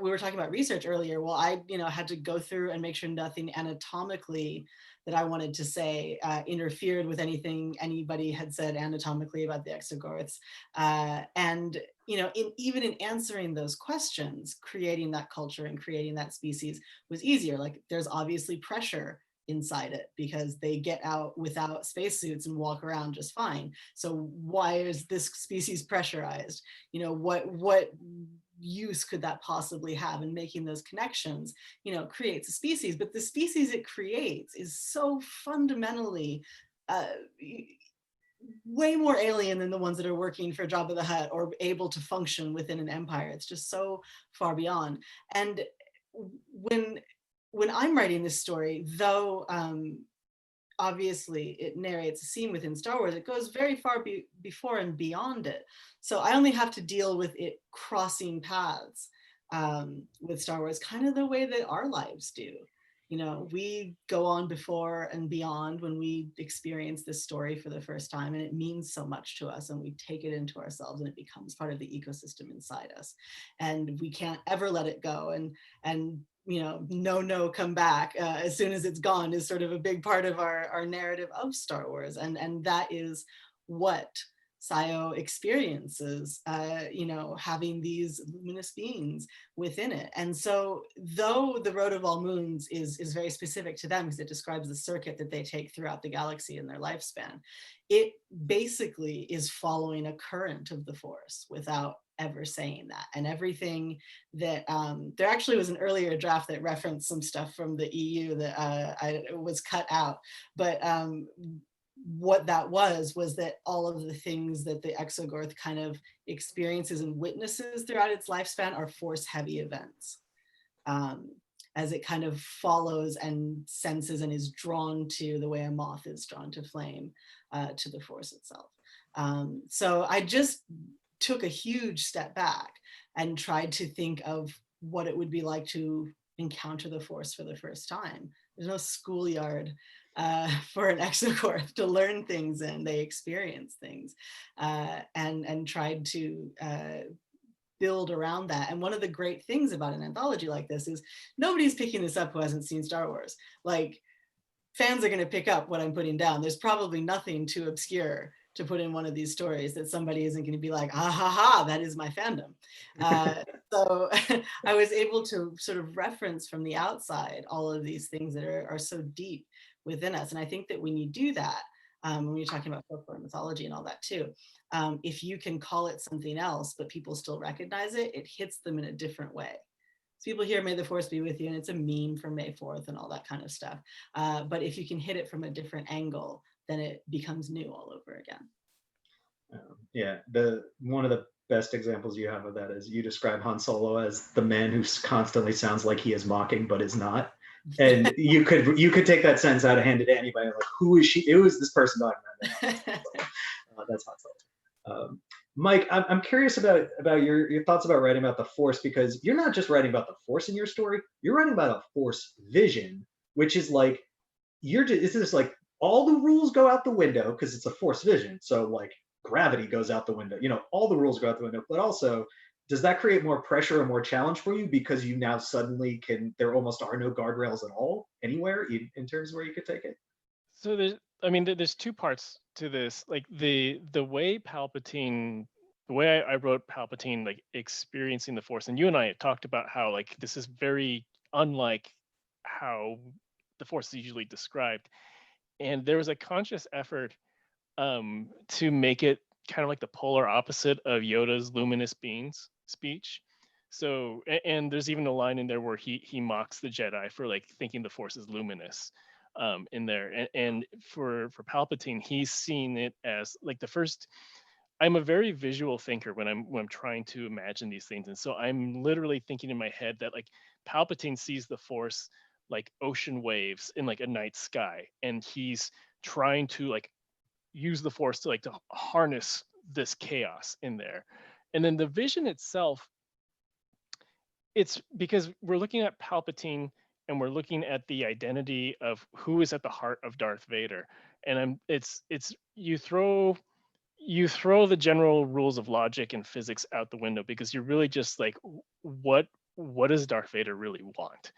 were talking about research earlier. Well, I had to go through and make sure nothing anatomically that I wanted to say interfered with anything anybody had said anatomically about the Exogorths. And even in answering those questions, creating that culture and creating that species was easier. Like there's obviously pressure inside it because they get out without spacesuits and walk around just fine. So why is this species pressurized? What use could that possibly have? And making those connections, creates a species. But the species it creates is so fundamentally way more alien than the ones that are working for Jabba the Hutt or able to function within an empire. It's just so far beyond. And when I'm writing this story, though obviously it narrates a scene within Star Wars, it goes very far before and beyond it. So I only have to deal with it crossing paths with Star Wars, kind of the way that our lives do. We go on before and beyond when we experience this story for the first time, and it means so much to us, and we take it into ourselves, and it becomes part of the ecosystem inside us, and we can't ever let it go. And no, come back as soon as it's gone is sort of a big part of our narrative of Star Wars, and that is what Sayo experiences, having these luminous beings within it. And so though the Road of All Moons is very specific to them because it describes the circuit that they take throughout the galaxy in their lifespan, it basically is following a current of the Force without ever saying that. And everything that, there actually was an earlier draft that referenced some stuff from the EU that was cut out, but what that was that all of the things that the Exogorth kind of experiences and witnesses throughout its lifespan are Force heavy events, as it kind of follows and senses and is drawn to the way a moth is drawn to flame, to the Force itself. So I just took a huge step back and tried to think of what it would be like to encounter the Force for the first time. There's no schoolyard for an Exogorth to learn things in. They experience things, and tried to build around that. And one of the great things about an anthology like this is nobody's picking this up who hasn't seen Star Wars. Like, fans are going to pick up what I'm putting down. There's probably nothing too obscure to put in one of these stories that somebody isn't going to be like, ah ha ha, that is my fandom. So I was able to sort of reference from the outside all of these things that are so deep within us. And I think that when you do that, when you're talking about folklore and mythology and all that too, if you can call it something else, but people still recognize it, it hits them in a different way. So people hear, may the Force be with you, and it's a meme for May 4th and all that kind of stuff. But if you can hit it from a different angle, then it becomes new all over again. Yeah, one of the best examples you have of that is you describe Han Solo as the man who constantly sounds like he is mocking but is not. And you could take that sentence out of hand to anybody, like, who is she? Who is this person talking about? That's Han Solo. Mike, I'm curious about your thoughts about writing about the Force, because you're not just writing about the Force in your story, you're writing about a Force vision, which is like, it's just like all the rules go out the window because it's a Force vision. So like gravity goes out the window, all the rules go out the window, but also, does that create more pressure or more challenge for you because you now suddenly there almost are no guardrails at all anywhere in terms of where you could take it? So there's two parts to this. Like the way Palpatine, the way I wrote Palpatine, like experiencing the Force, and you and I talked about how like this is very unlike how the Force is usually described. And there was a conscious effort to make it kind of like the polar opposite of Yoda's luminous beings speech. So, and there's even a line in there where he mocks the Jedi for like thinking the Force is luminous in there. And for Palpatine, he's seen it as like the first. I'm a very visual thinker when I'm trying to imagine these things, and so I'm literally thinking in my head that like Palpatine sees the Force like ocean waves in like a night sky, and he's trying to like use the Force to harness this chaos in there. And then the vision itself, it's because we're looking at Palpatine and we're looking at the identity of who is at the heart of Darth Vader. And it's you throw the general rules of logic and physics out the window, because you're really just like, what does Darth Vader really want?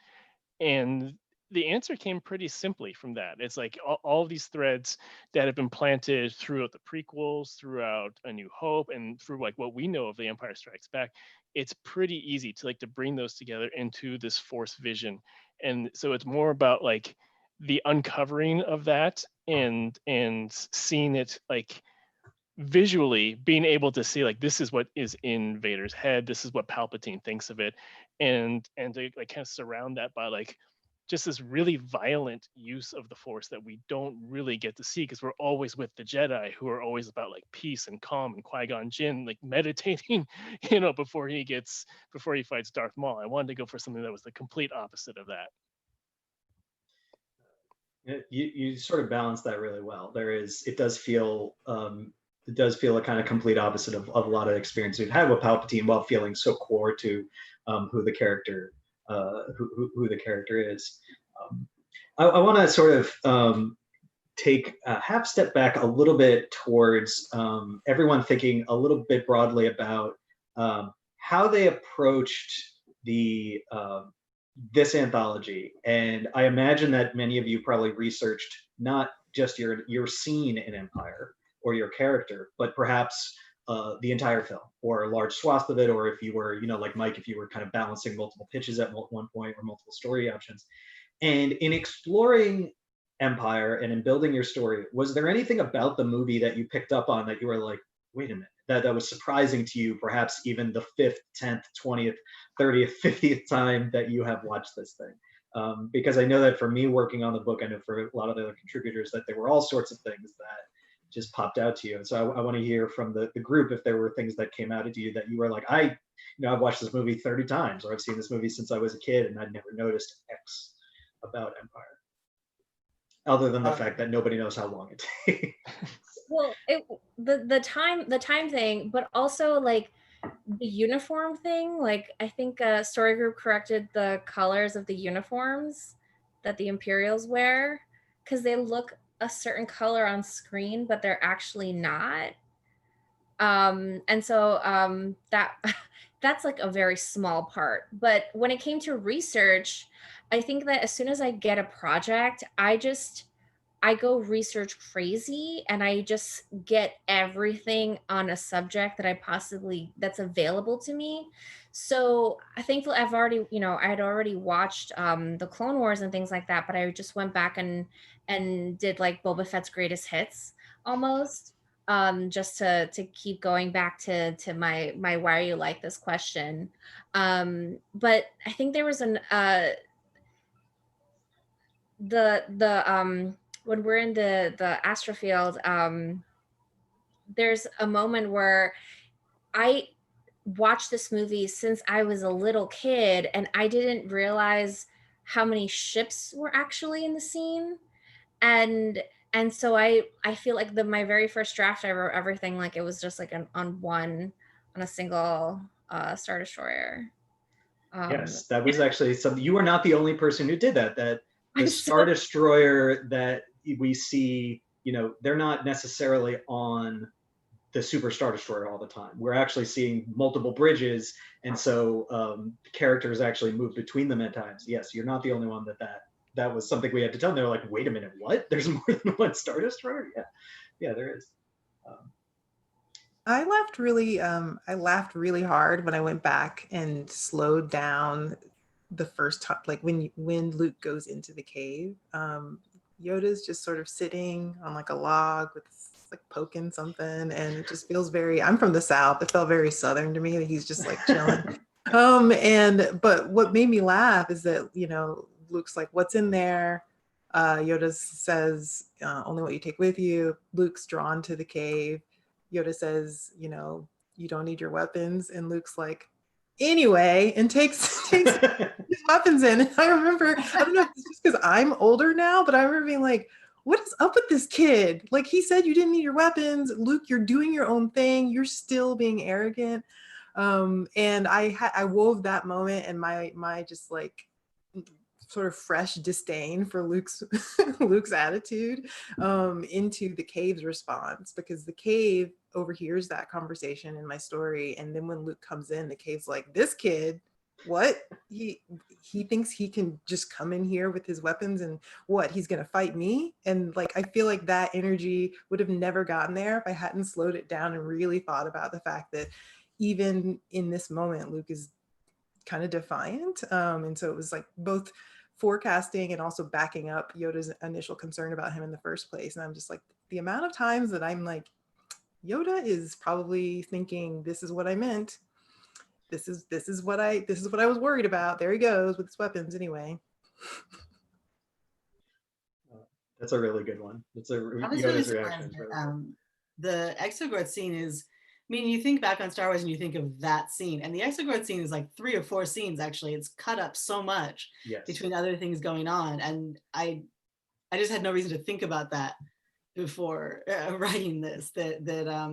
And the answer came pretty simply from that. It's like all these threads that have been planted throughout the prequels, throughout A New Hope, and through like what we know of The Empire Strikes Back. It's pretty easy to like to bring those together into this Force vision. And so it's more about like the uncovering of that and seeing it like visually, being able to see like this is what is in Vader's head, this is what Palpatine thinks of it, and to like kind of surround that by like just this really violent use of the Force that we don't really get to see because we're always with the Jedi, who are always about like peace and calm, and Qui-Gon Jinn like meditating, before he fights Darth Maul. I wanted to go for something that was the complete opposite of that. You sort of balance that really well. It does feel a kind of complete opposite of a lot of experience we've had with Palpatine, while feeling so core to who the character is. I want to sort of take a half step back a little bit towards everyone thinking a little bit broadly about how they approached this anthology. And I imagine that many of you probably researched not just your scene in Empire or your character, but perhaps the entire film or a large swath of it, or if you were, like Mike, if you were kind of balancing multiple pitches at one point or multiple story options. And in exploring Empire and in building your story, was there anything about the movie that you picked up on that you were like, wait a minute, that was surprising to you, perhaps even the 5th, 10th, 20th, 30th, 50th time that you have watched this thing? Because I know that for me working on the book, I know for a lot of the other contributors that there were all sorts of things that just popped out to you. And so I want to hear from the group if there were things that came out to you that you were like, I've watched this movie 30 times, or I've seen this movie since I was a kid and I'd never noticed X about Empire, other than the fact that nobody knows how long it takes. Well, the time thing, but also like the uniform thing. Like I think Story Group corrected the colors of the uniforms that the Imperials wear, because they look a certain color on screen, but they're actually not. And so that that's like a very small part. But when it came to research, I think that as soon as I get a project, I go research crazy, and I just get everything on a subject that's available to me. So I think I've already, I had already watched the Clone Wars and things like that, but I just went back and did like Boba Fett's greatest hits almost, just to keep going back to my why you like this question. But I think there was when we're in the astrofield, there's a moment where I watched this movie since I was a little kid, and I didn't realize how many ships were actually in the scene. And so I feel like my very first draft, I wrote everything like it was just like on a single Star Destroyer. Yes, that was actually something. You are not the only person who did that. That the Star Destroyer that we see, they're not necessarily on the Super Star Destroyer all the time. We're actually seeing multiple bridges, and so characters actually move between them at times. Yes, you're not the only one that was something we had to tell them. They were like, wait a minute, what? There's more than one Star Destroyer? Yeah, there is. I laughed really hard when I went back and slowed down the first time, like when Luke goes into the cave. Yoda's just sort of sitting on like a log with like poking something, and it just feels I'm from the South. It felt very Southern to me that he's just like chilling. But what made me laugh is that, Luke's like, what's in there? Yoda says, only what you take with you. Luke's drawn to the cave. Yoda says, you don't need your weapons. And Luke's like, anyway, and takes his weapons in. And I don't know if it's just because I'm older now, but I remember being like, what is up with this kid? Like, he said you didn't need your weapons. Luke, you're doing your own thing. You're still being arrogant. And I wove that moment and my just like sort of fresh disdain for Luke's attitude into the cave's response, because the cave overhears that conversation in my story. And then when Luke comes in, the cave's like, this kid what? He thinks he can just come in here with his weapons and what, he's gonna fight me? And like, I feel like that energy would have never gotten there if I hadn't slowed it down and really thought about the fact that even in this moment, Luke is kind of defiant. And so it was like both forecasting and also backing up Yoda's initial concern about him in the first place. And I'm just like, the amount of times that I'm like, Yoda is probably thinking, this is what I meant. This is what I was worried about. There he goes with his weapons anyway. That's a really good one. It's a I was really Yoda's reaction. surprised Is really that, good. the Exogorth scene is, I mean, you think back on Star Wars and you think of that scene, and the Exogorth scene is like 3 or 4 scenes actually. It's cut up so much Yes. between other things going on, and I just had no reason to think about that before writing this. That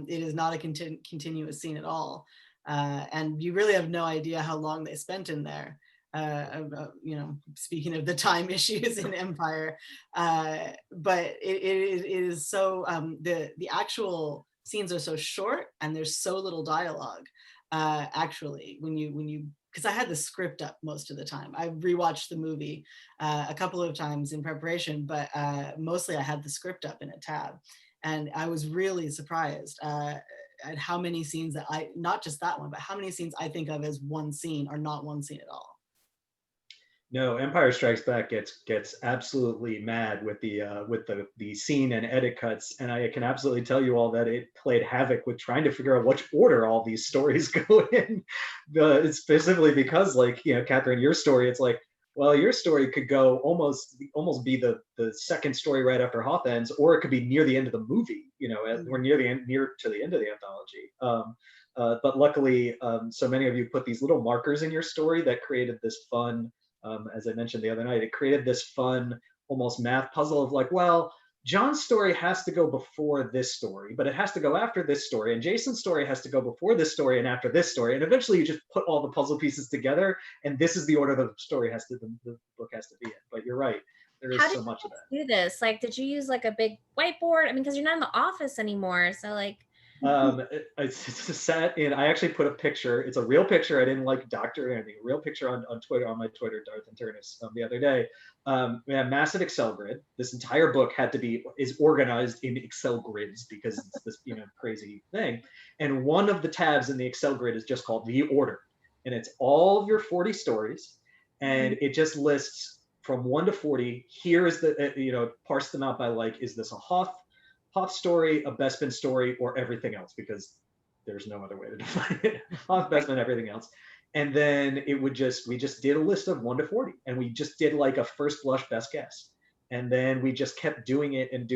it is not a continuous scene at all, and you really have no idea how long they spent in there. You know, speaking of the time issues in Empire, but it is so the actual scenes are so short and there's so little dialogue. Actually, when you because I had the script up most of the time. I rewatched the movie a couple of times in preparation, but mostly I had the script up in a tab, and I was really surprised at how many scenes that not just that one, but how many scenes I think of as one scene are not one scene at all. No, Empire Strikes Back gets absolutely mad with the scene and edit cuts, and I can absolutely tell you all that it played havoc with trying to figure out which order all these stories go in. Specifically because, like, you know, Catherynne, your story, it's like, well, your story could go almost be the second story right after Hoth ends, or it could be near the end of the movie, you know, or near to the end of the anthology. But luckily, so many of you put these little markers in your story that created this fun. As I mentioned the other night, it created this fun, almost math puzzle of like, well, John's story has to go before this story, but it has to go after this story, and Jason's story has to go before this story and after this story, and eventually you just put all the puzzle pieces together, and this is the order the book has to be in. But you're right, there is so much of that. Do this? Like, did you use like a big whiteboard? I mean, because you're not in the office anymore, so like. It's a set in. I actually put a picture. It's a real picture. I didn't like doctor or anything. A real picture on Twitter, on my Twitter, Darth and Turnus, the other day. We had a massive Excel grid. This entire book is organized in Excel grids because it's this, you know, crazy thing. And one of the tabs in the Excel grid is just called the order, and it's all of your 40 stories, and it just lists from 1 to 40. Here is the you know, parse them out by, like, is this a Hoth story, a Bespin story, or everything else, because there's no other way to define it. Hoth, Bespin, everything else. And then we just did a list of 1 to 40, and we just did like a first blush best guess. And then we just kept doing it, and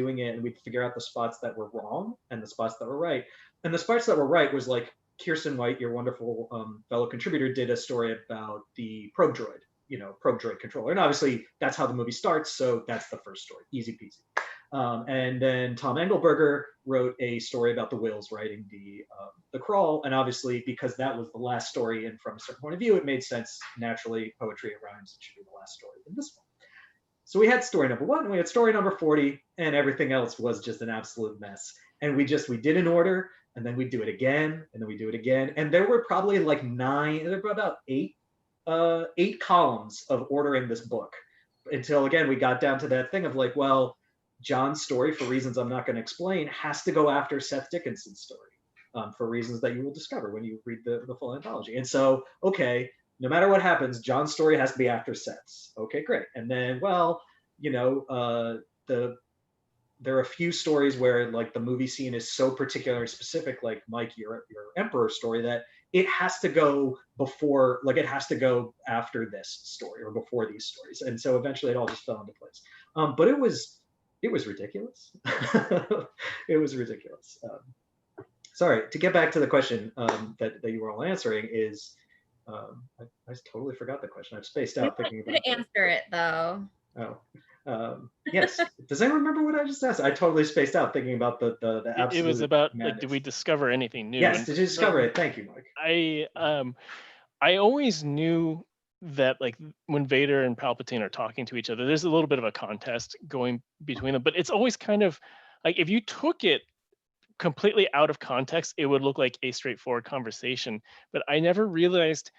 we'd figure out the spots that were wrong and the spots that were right. And the spots that were right was like Kirsten White, your wonderful fellow contributor, did a story about the probe droid, you know, probe droid controller. And obviously that's how the movie starts, so that's the first story, easy peasy. And then Tom Engelberger wrote a story about the Wills riding the crawl, and obviously because that was the last story, and from a certain point of view, it made sense naturally. Poetry, it rhymes, it should be the last story in this one. So we had story number 1, and we had story number 40, and everything else was just an absolute mess. And we did an order, and then we do it again, and then we do it again, and there were probably like 9, there were about 8 columns of ordering this book until again we got down to that thing of like, well, John's story, for reasons I'm not going to explain, has to go after Seth Dickinson's story, for reasons that you will discover when you read the full anthology. And so, okay, no matter what happens, John's story has to be after Seth's. Okay, great. And then, well, you know, there are a few stories where like the movie scene is so particular and specific, like Mike, your Emperor story, that it has to go before, like it has to go after this story or before these stories. And so eventually it all just fell into place. But it was ridiculous. It was ridiculous. Sorry, to get back to the question that you were all answering is, I totally forgot the question. I've spaced out thinking about it. Answer it though. Oh, yes. Does anyone remember what I just asked? I totally spaced out thinking about the absolute. It was about madness. like, did we discover anything new? Yes, did you discover it? Thank you, Mike. I always knew that like when Vader and Palpatine are talking to each other, there's a little bit of a contest going between them, but it's always kind of like if you took it completely out of context, it would look like a straightforward conversation. But I never realized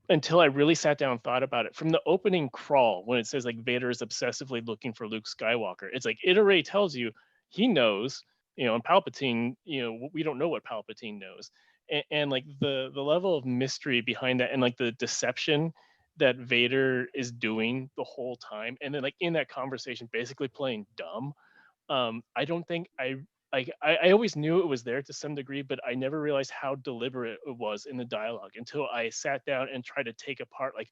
until I really sat down and thought about it. From the opening crawl, when it says like Vader is obsessively looking for Luke Skywalker, it's like it already tells you he knows, and Palpatine, we don't know what Palpatine knows. And like the level of mystery behind that, and like the deception that Vader is doing the whole time, and then like in that conversation basically playing dumb. I don't think I always knew it was there to some degree, but I never realized how deliberate it was in the dialogue until I sat down and tried to take apart, like,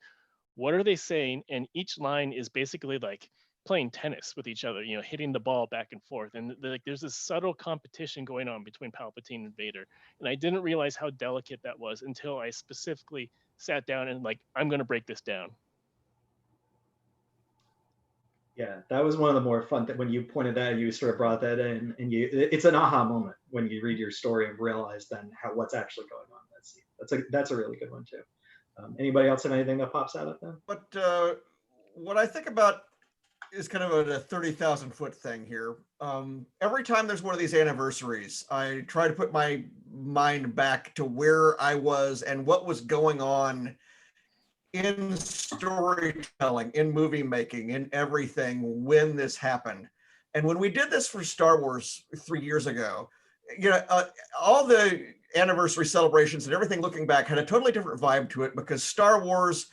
what are they saying? And each line is basically like playing tennis with each other, hitting the ball back and forth. And like, there's this subtle competition going on between Palpatine and Vader. And I didn't realize how delicate that was until I specifically sat down and like, I'm going to break this down. Yeah, that was one of the more fun that when you pointed that, you sort of brought that in, and it's an aha moment when you read your story and realize then what's actually going on in that scene. That's a really good one too. Anybody else have anything that pops out at them? But what I think about is kind of a 30,000 foot thing here. Every time there's one of these anniversaries, I try to put my mind back to where I was and what was going on in storytelling, in movie making, in everything when this happened. And when we did this for Star Wars 3 years ago, all the anniversary celebrations and everything looking back had a totally different vibe to it, because Star Wars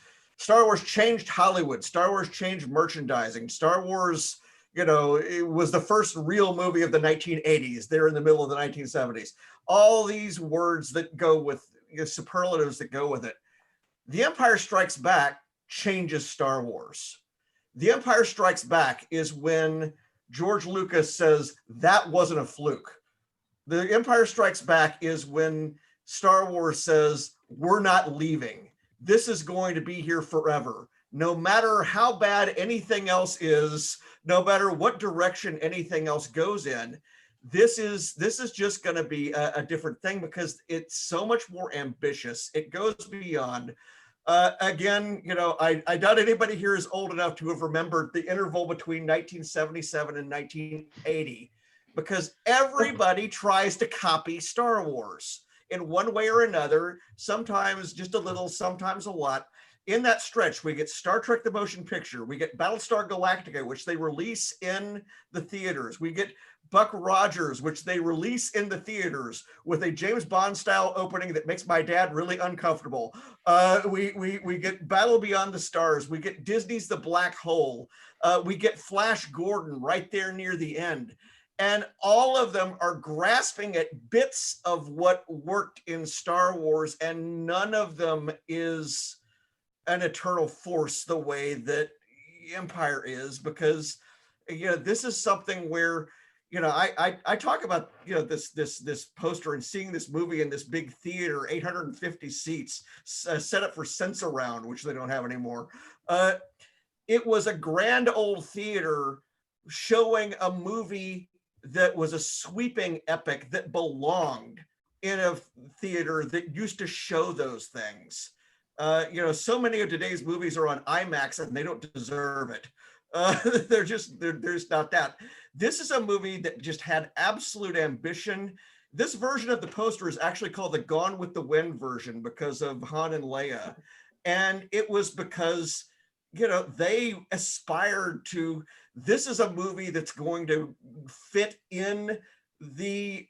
changed Hollywood. Star Wars changed merchandising. Star Wars, it was the first real movie of the 1980s. They're in the middle of the 1970s. All these words that go with superlatives that go with it. The Empire Strikes Back changes Star Wars. The Empire Strikes Back is when George Lucas says that wasn't a fluke. The Empire Strikes Back is when Star Wars says we're not leaving. This is going to be here forever. No matter how bad anything else is, no matter what direction anything else goes in, this is just going to be a different thing, because it's so much more ambitious. It goes beyond. Again, I doubt anybody here is old enough to have remembered the interval between 1977 and 1980, because everybody tries to copy Star Wars in one way or another, sometimes just a little, sometimes a lot. In that stretch, we get Star Trek the Motion Picture, we get Battlestar Galactica, which they release in the theaters. We get Buck Rogers, which they release in the theaters with a James Bond style opening that makes my dad really uncomfortable. We get Battle Beyond the Stars. We get Disney's The Black Hole. We get Flash Gordon right there near the end. And all of them are grasping at bits of what worked in Star Wars, and none of them is an eternal force the way that Empire is, because this is something where I talk about this poster and seeing this movie in this big theater, 850 seats, set up for Sense-Around, which they don't have anymore. It was a grand old theater showing a movie that was a sweeping epic that belonged in a theater that used to show those things. So many of today's movies are on IMAX and they don't deserve it. There's not that. This is a movie that just had absolute ambition. This version of the poster is actually called the Gone with the Wind version because of Han and Leia. And it was because, they aspired to, this is a movie that's going to fit in the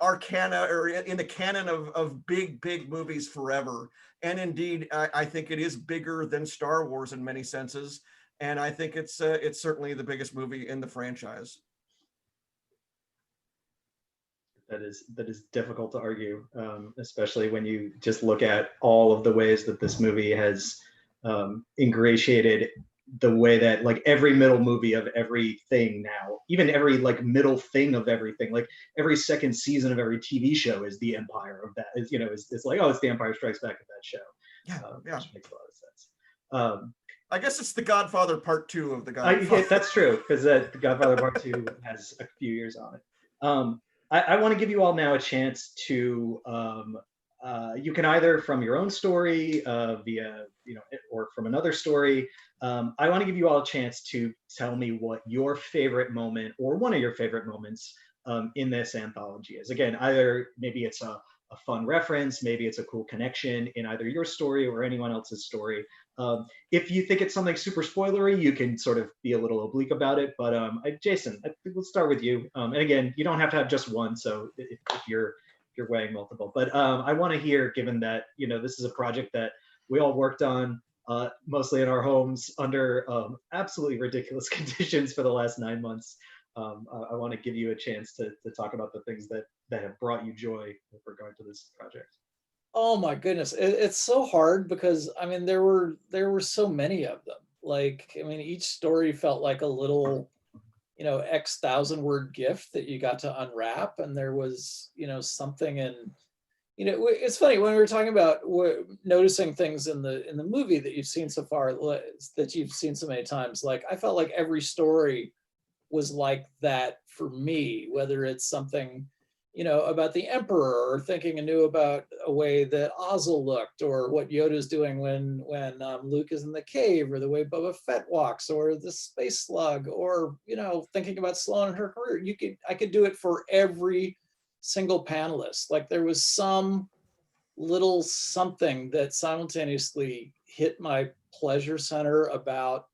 arcana, or in the canon of big movies forever. And indeed, I think it is bigger than Star Wars in many senses. And I think it's certainly the biggest movie in the franchise. That is difficult to argue, especially when you just look at all of the ways that this movie has ingratiated the way that like every middle movie of everything now, even every like middle thing of everything, like every second season of every TV show is the Empire of that. It's like, oh, it's the Empire Strikes Back of that show. Yeah. Which makes a lot of sense. I guess it's the Godfather Part 2 of the Godfather. That's true, because the Godfather Part 2 has a few years on it. I want to give you all now a chance to, you can either from your own story, via, or from another story. I want to give you all a chance to tell me what your favorite moment or one of your favorite moments in this anthology is. Again, either maybe it's a a fun reference. Maybe it's a cool connection in either your story or anyone else's story. If you think it's something super spoilery, you can sort of be a little oblique about it. But Jason, I think we'll start with you. And again, you don't have to have just one. So if you're weighing multiple, but I want to hear, given that this is a project that we all worked on mostly in our homes under absolutely ridiculous conditions for the last 9 months. I want to give you a chance to talk about the things that have brought you joy with regard to this project. Oh my goodness, it's so hard because I mean there were so many of them. Like, I mean, each story felt like a little, X thousand word gift that you got to unwrap, and there was something in, it's funny when we were talking about noticing things in the movie that you've seen so far, that you've seen so many times. Like, I felt like every story was like that for me, whether it's something about the Emperor, or thinking anew about a way that Ozzel looked, or what Yoda's doing when Luke is in the cave, or the way Boba Fett walks, or the space slug, or thinking about Sloane and her career. I could do it for every single panelist. Like, there was some little something that simultaneously hit my pleasure center about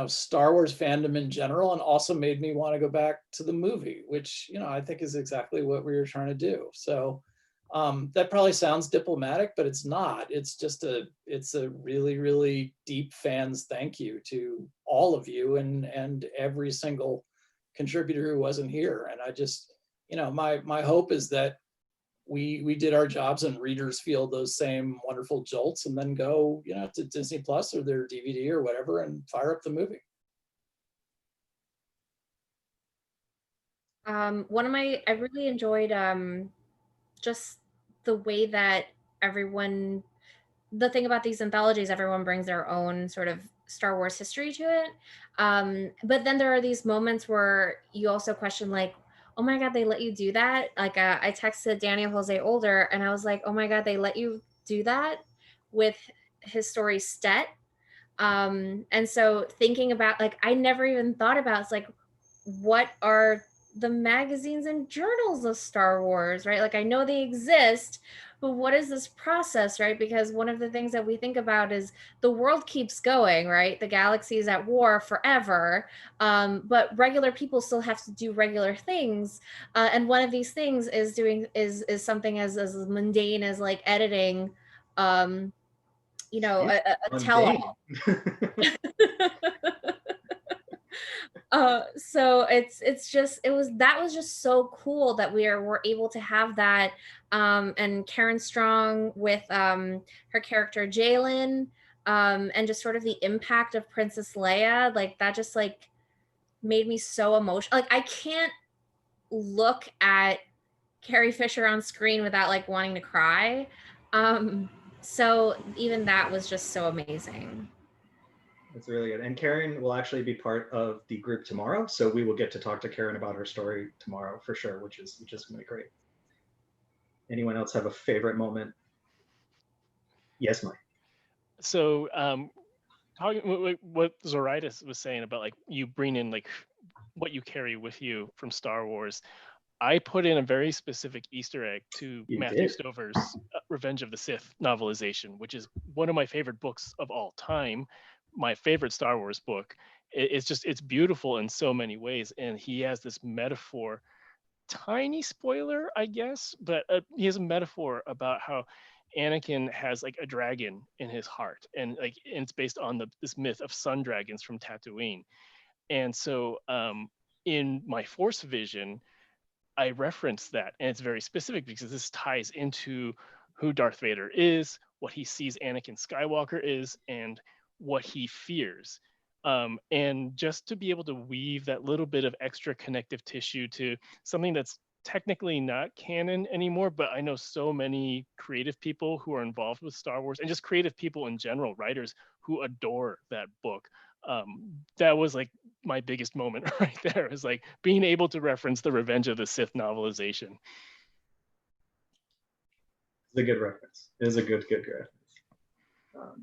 Star Wars fandom in general, and also made me want to go back to the movie, which, I think is exactly what we were trying to do. So that probably sounds diplomatic, but it's not. It's just it's a really, really deep fans thank you to all of you and every single contributor who wasn't here. And I just, my hope is that we did our jobs and readers feel those same wonderful jolts, and then go, to Disney Plus or their DVD or whatever and fire up the movie. I really enjoyed just the way that the thing about these anthologies, everyone brings their own sort of Star Wars history to it. But then there are these moments where you also question, like, oh my God, they let you do that? Like, I texted Daniel Jose Older, and I was like, oh my God, they let you do that with his story Stet. And so thinking about, like, I never even thought about, it's like, what are the magazines and journals of Star Wars, right? Like, I know they exist, but what is this process, right? Because one of the things that we think about is the world keeps going, right? The galaxy is at war forever, but regular people still have to do regular things. And one of these things is something as mundane as, like, editing, a tell-all. So that was just so cool that we're able to have that, and Karen Strong with her character Jalen, and just sort of the impact of Princess Leia, like, that just, like, made me so emotional. Like, I can't look at Carrie Fisher on screen without, like, wanting to cry. So even that was just so amazing. That's really good. And Karen will actually be part of the group tomorrow, so we will get to talk to Karen about her story tomorrow for sure, which is going to be great. Anyone else have a favorite moment? Yes, Mike. So talking what Zoraida was saying about, like, you bring in, like, what you carry with you from Star Wars. I put in a very specific Easter egg to Matthew Stover's Revenge of the Sith novelization, which is one of my favorite books of all time. My favorite Star Wars book. It's beautiful in so many ways. And he has this metaphor, tiny spoiler, I guess, but he has a metaphor about how Anakin has, like, a dragon in his heart. And, like, it's based on this myth of sun dragons from Tatooine. And so in my Force vision, I reference that, and it's very specific because this ties into who Darth Vader is, what he sees Anakin Skywalker is, and what he fears. And just to be able to weave that little bit of extra connective tissue to something that's technically not canon anymore, but I know so many creative people who are involved with Star Wars, and just creative people in general, writers who adore that book. That was, like, my biggest moment right there, is, like, being able to reference the Revenge of the Sith novelization. It's a good reference. It is a good reference.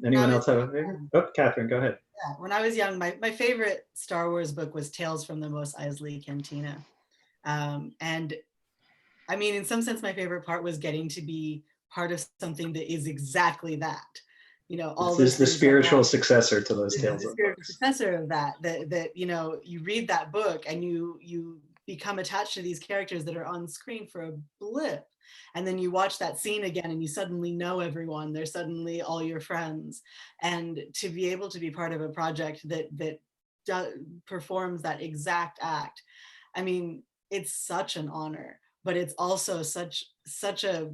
Anyone else have a favorite? Oh, Catherine, go ahead. Yeah, when I was young, my favorite Star Wars book was Tales from the Mos Eisley Cantina. And I mean, in some sense, my favorite part was getting to be part of something that is exactly that. You know, all This those is the things that spiritual Rob- successor to those this is tales the of spiritual books. successor of that, you know, you read that book and you become attached to these characters that are on screen for a blip, and then you watch that scene again and you suddenly know everyone. They're suddenly all your friends, and to be able to be part of a project that performs that exact act, I mean, it's such an honor, but it's also such a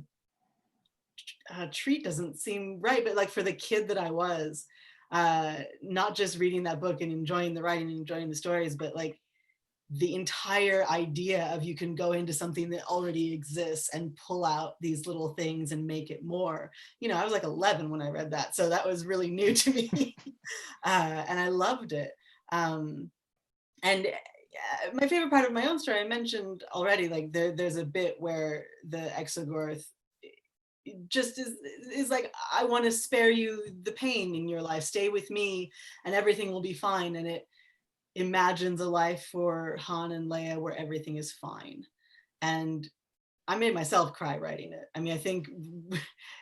treat, doesn't seem right, but like for the kid that I was, not just reading that book and enjoying the writing and enjoying the stories, but like the entire idea of you can go into something that already exists and pull out these little things and make it more. You know, I was like 11 when I read that, so that was really new to me. And I loved it. And my favorite part of my own story, I mentioned already, like there's a bit where the Exogorth just is like, I want to spare you the pain in your life, stay with me and everything will be fine. And it imagines a life for Han and Leia where everything is fine. And I made myself cry writing it. I mean, I think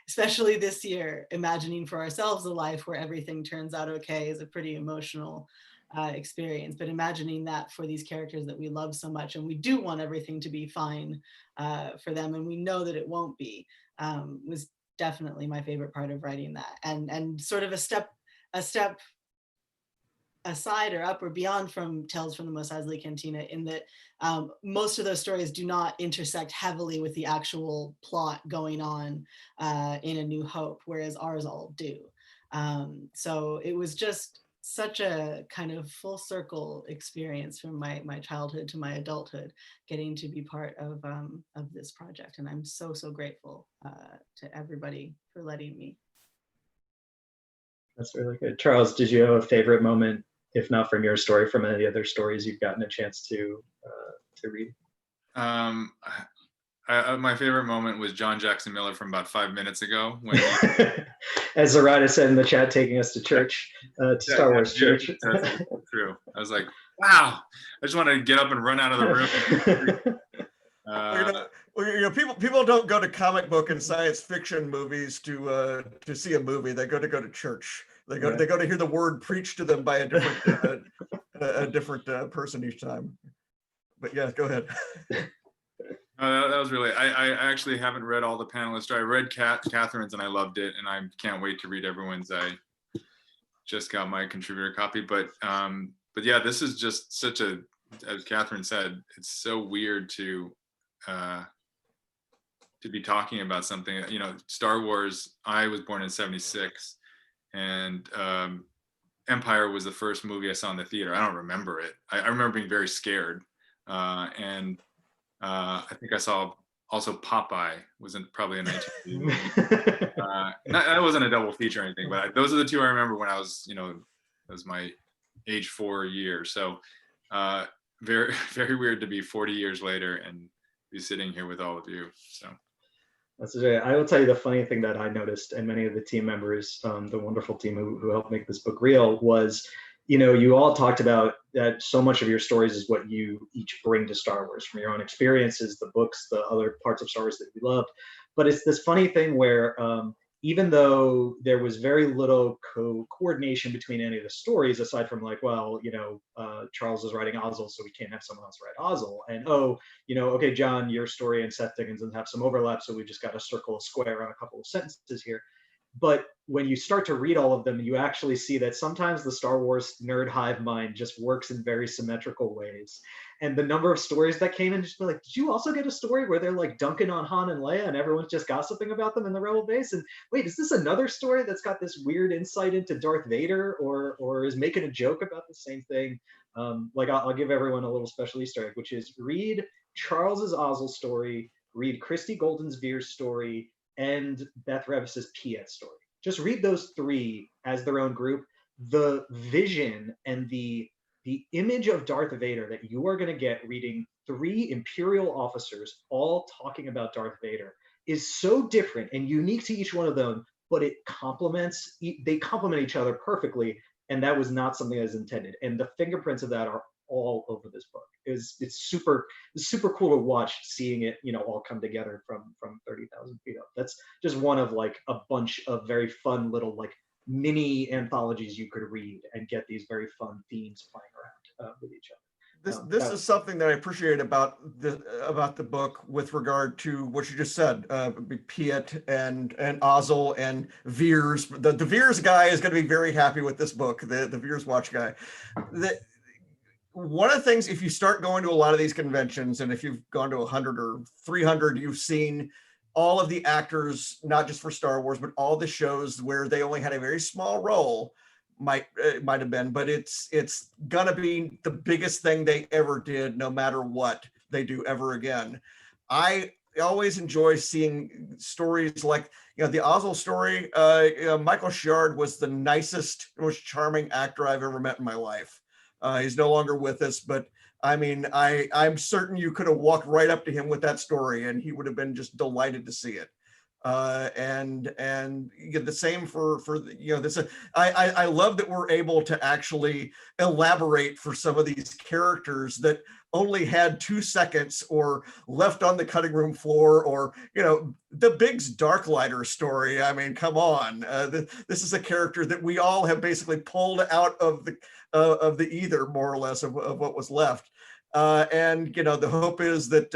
especially this year, imagining for ourselves a life where everything turns out okay is a pretty emotional experience. But imagining that for these characters that we love so much, and we do want everything to be fine for them, and we know that it won't be, was definitely my favorite part of writing that. And sort of a step aside or up or beyond from Tales from the Mos Eisley Cantina, in that most of those stories do not intersect heavily with the actual plot going on in A New Hope, whereas ours all do. So it was just such a kind of full circle experience from my childhood to my adulthood, getting to be part of this project. And I'm so grateful to everybody for letting me. That's really good. Charles, did you have a favorite moment, if not from your story, from any other stories you've gotten a chance to read? My favorite moment was John Jackson Miller from about 5 minutes ago. When as Zoraida said in the chat, taking us to church, to Star Wars church. That's true. I was like, wow, I just want to get up and run out of the room. You know, people don't go to comic book and science fiction movies to see a movie. They go to church. They go to hear the word preached to them by a different person each time. But yeah, go ahead. That was really, I actually haven't read all the panelists. I read Catherine's and I loved it, and I can't wait to read everyone's. I just got my contributor copy, but yeah, this is just such a, as Catherine said, it's so weird to be talking about something. You know, Star Wars, I was born in '76, and Empire was the first movie I saw in the theater. I don't remember it. I remember being very scared, and I think I saw also Popeye was probably a 1980 movie. That wasn't a double feature or anything, but those are the two I remember when I was, you know, it was my age 4 year. So very, very weird to be 40 years later and be sitting here with all of you. So that's great. I will tell you the funny thing that I noticed, and many of the team members, the wonderful team who helped make this book real, was, you know, you all talked about that so much of your stories is what you each bring to Star Wars from your own experiences, the books, the other parts of Star Wars that you loved. But it's this funny thing where even though there was very little coordination between any of the stories, aside from like, well, you know, Charles is writing Ozzel, so we can't have someone else write Ozzel. And, oh, you know, okay, John, your story and Seth Dickinson's have some overlap, so we just got to circle a square on a couple of sentences here. But when you start to read all of them, you actually see that sometimes the Star Wars nerd hive mind just works in very symmetrical ways. And the number of stories that came in, just be like, did you also get a story where they're like dunking on Han and Leia and everyone's just gossiping about them in the Rebel base? And wait, is this another story that's got this weird insight into Darth Vader, or is making a joke about the same thing? Like I'll give everyone a little special Easter egg, which is read Charles's Ozzel story, read Christy Golden's Veer's story, and Beth Revis's Piet story. Just read those three as their own group. The vision and the image of Darth Vader that you are going to get reading three Imperial officers all talking about Darth Vader is so different and unique to each one of them, but they complement each other perfectly. And that was not something that was intended. And the fingerprints of that are all over this book. It's super cool to watch, seeing it, all come together from 30,000 feet up. That's just one of like a bunch of very fun little like mini anthologies you could read and get these very fun themes playing around with each other. This is something that I appreciate about the book with regard to what you just said. Piet and Ozzel and Veers. The Veers guy is going to be very happy with this book. The Veers watch guy. One of the things, if you start going to a lot of these conventions, and if you've gone to 100 or 300, you've seen all of the actors, not just for Star Wars, but all the shows where they only had a very small role. Might have been, but it's gonna be the biggest thing they ever did, no matter what they do ever again. I always enjoy seeing stories like the Ozzel story. Michael Chiard was the nicest, most charming actor I've ever met in my life. He's no longer with us, but I mean, I'm certain you could have walked right up to him with that story, and he would have been just delighted to see it. And you get the same for this. I love that we're able to actually elaborate for some of these characters that only had 2 seconds or left on the cutting room floor, or the Biggs Darklighter story. I mean, come on, this is a character that we all have basically pulled out of the ether, more or less, of what was left. And the hope is that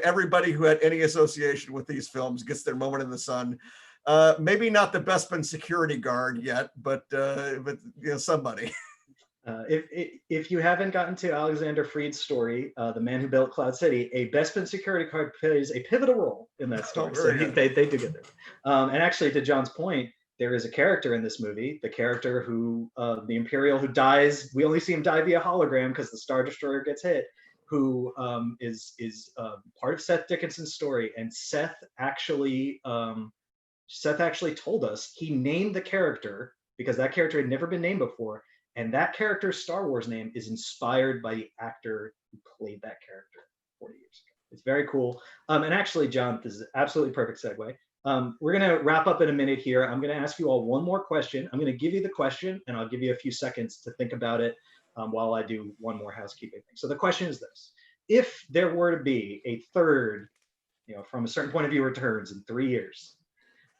everybody who had any association with these films gets their moment in the sun. Maybe not the Bespin security guard yet, but somebody. If you haven't gotten to Alexander Freed's story, the man who built Cloud City, a Bespin security guard plays a pivotal role in that story. So they do get there. And actually, to John's point, there is a character in this movie, the character who, the Imperial who dies. We only see him die via hologram because the Star Destroyer gets hit, who is part of Seth Dickinson's story. And Seth actually told us he named the character because that character had never been named before. And that character's Star Wars name is inspired by the actor who played that character 40 years ago. It's very cool. And actually, John, this is an absolutely perfect segue. We're going to wrap up in a minute here. I'm going to ask you all one more question. I'm going to give you the question, and I'll give you a few seconds to think about it while I do one more housekeeping thing. So the question is this. If there were to be a third, from a certain point of view, returns in 3 years,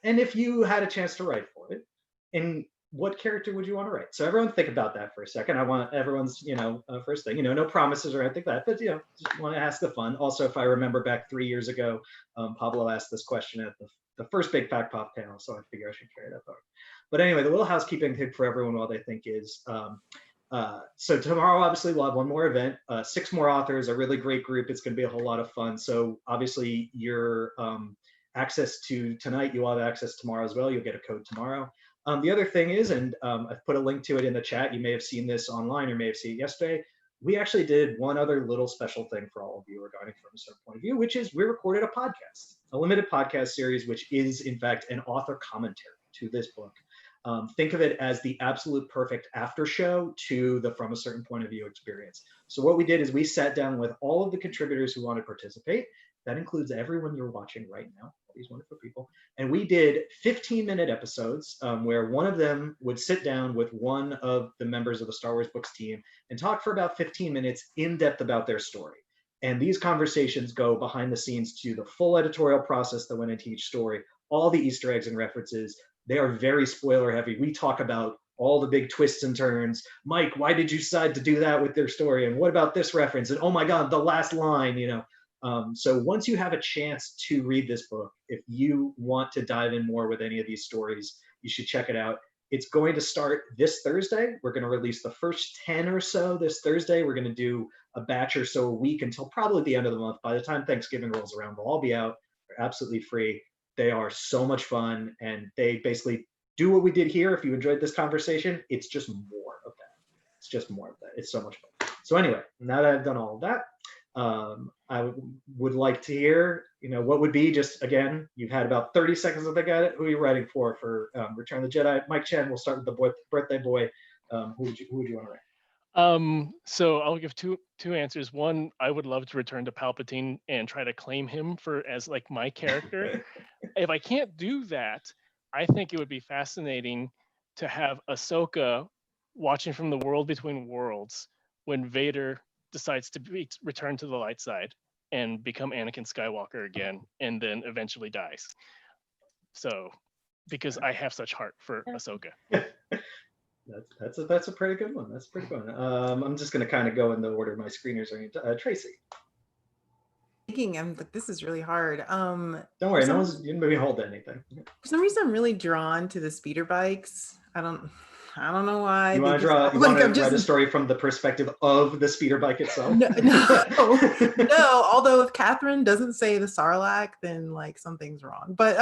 and if you had a chance to write for it, and what character would you want to write? So everyone think about that for a second. I want everyone's, first thing, no promises or anything like that, but, just want to ask the fun. Also, if I remember back 3 years ago, Pablo asked this question at the first Big Pack Pop panel, so I figure I should carry that forward. But anyway, the little housekeeping tip for everyone while they think is, so tomorrow, obviously, we'll have one more event, 6 more authors, a really great group. It's going to be a whole lot of fun. So obviously, your access to tonight, you will have access tomorrow as well. You'll get a code tomorrow. The other thing is, and I've put a link to it in the chat. You may have seen this online or may have seen it yesterday. We actually did one other little special thing for all of you regarding From a Certain Point of View, which is we recorded a podcast, a limited podcast series, which is in fact an author commentary to this book. Think of it as the absolute perfect after show to the From a Certain Point of View experience. So what we did is we sat down with all of the contributors who want to participate. That includes everyone you're watching right now, all these wonderful people. And we did 15-minute episodes where one of them would sit down with one of the members of the Star Wars Books team and talk for about 15 minutes in depth about their story. And these conversations go behind the scenes to the full editorial process that went into each story, all the Easter eggs and references. They are very spoiler heavy. We talk about all the big twists and turns. Mike, why did you decide to do that with their story? And what about this reference? And oh my God, the last line, So once you have a chance to read this book, if you want to dive in more with any of these stories, you should check it out. It's going to start this Thursday. We're going to release the first 10 or so this Thursday. We're going to do a batch or so a week until probably the end of the month. By the time Thanksgiving rolls around, they'll all be out. They're absolutely free. They are so much fun, and they basically do what we did here. If you enjoyed this conversation, it's just more of that. It's just more of that. It's so much fun. So anyway, now that I've done all of that, I would like to hear, what would be just, again, you've had about 30 seconds to think at it. Who are you writing for Return of the Jedi? Mike Chen, we'll start with the birthday boy. Who would you want to write? So I'll give two answers. One, I would love to return to Palpatine and try to claim him as like my character. If I can't do that, I think it would be fascinating to have Ahsoka watching from the world between worlds when Vader decides to return to the light side and become Anakin Skywalker again, and then eventually dies. So, because I have such heart for Ahsoka. That's a pretty good one. That's a pretty good one. I'm just going to kind of go in the order my screeners are. Tracy. Thinking, I'm like, this is really hard. Don't worry, no one's you didn't hold anything. For some reason, I'm really drawn to the speeder bikes. I don't know why. You want to write a story from the perspective of the speeder bike itself? No. Although if Catherynne doesn't say the Sarlacc, then like something's wrong. But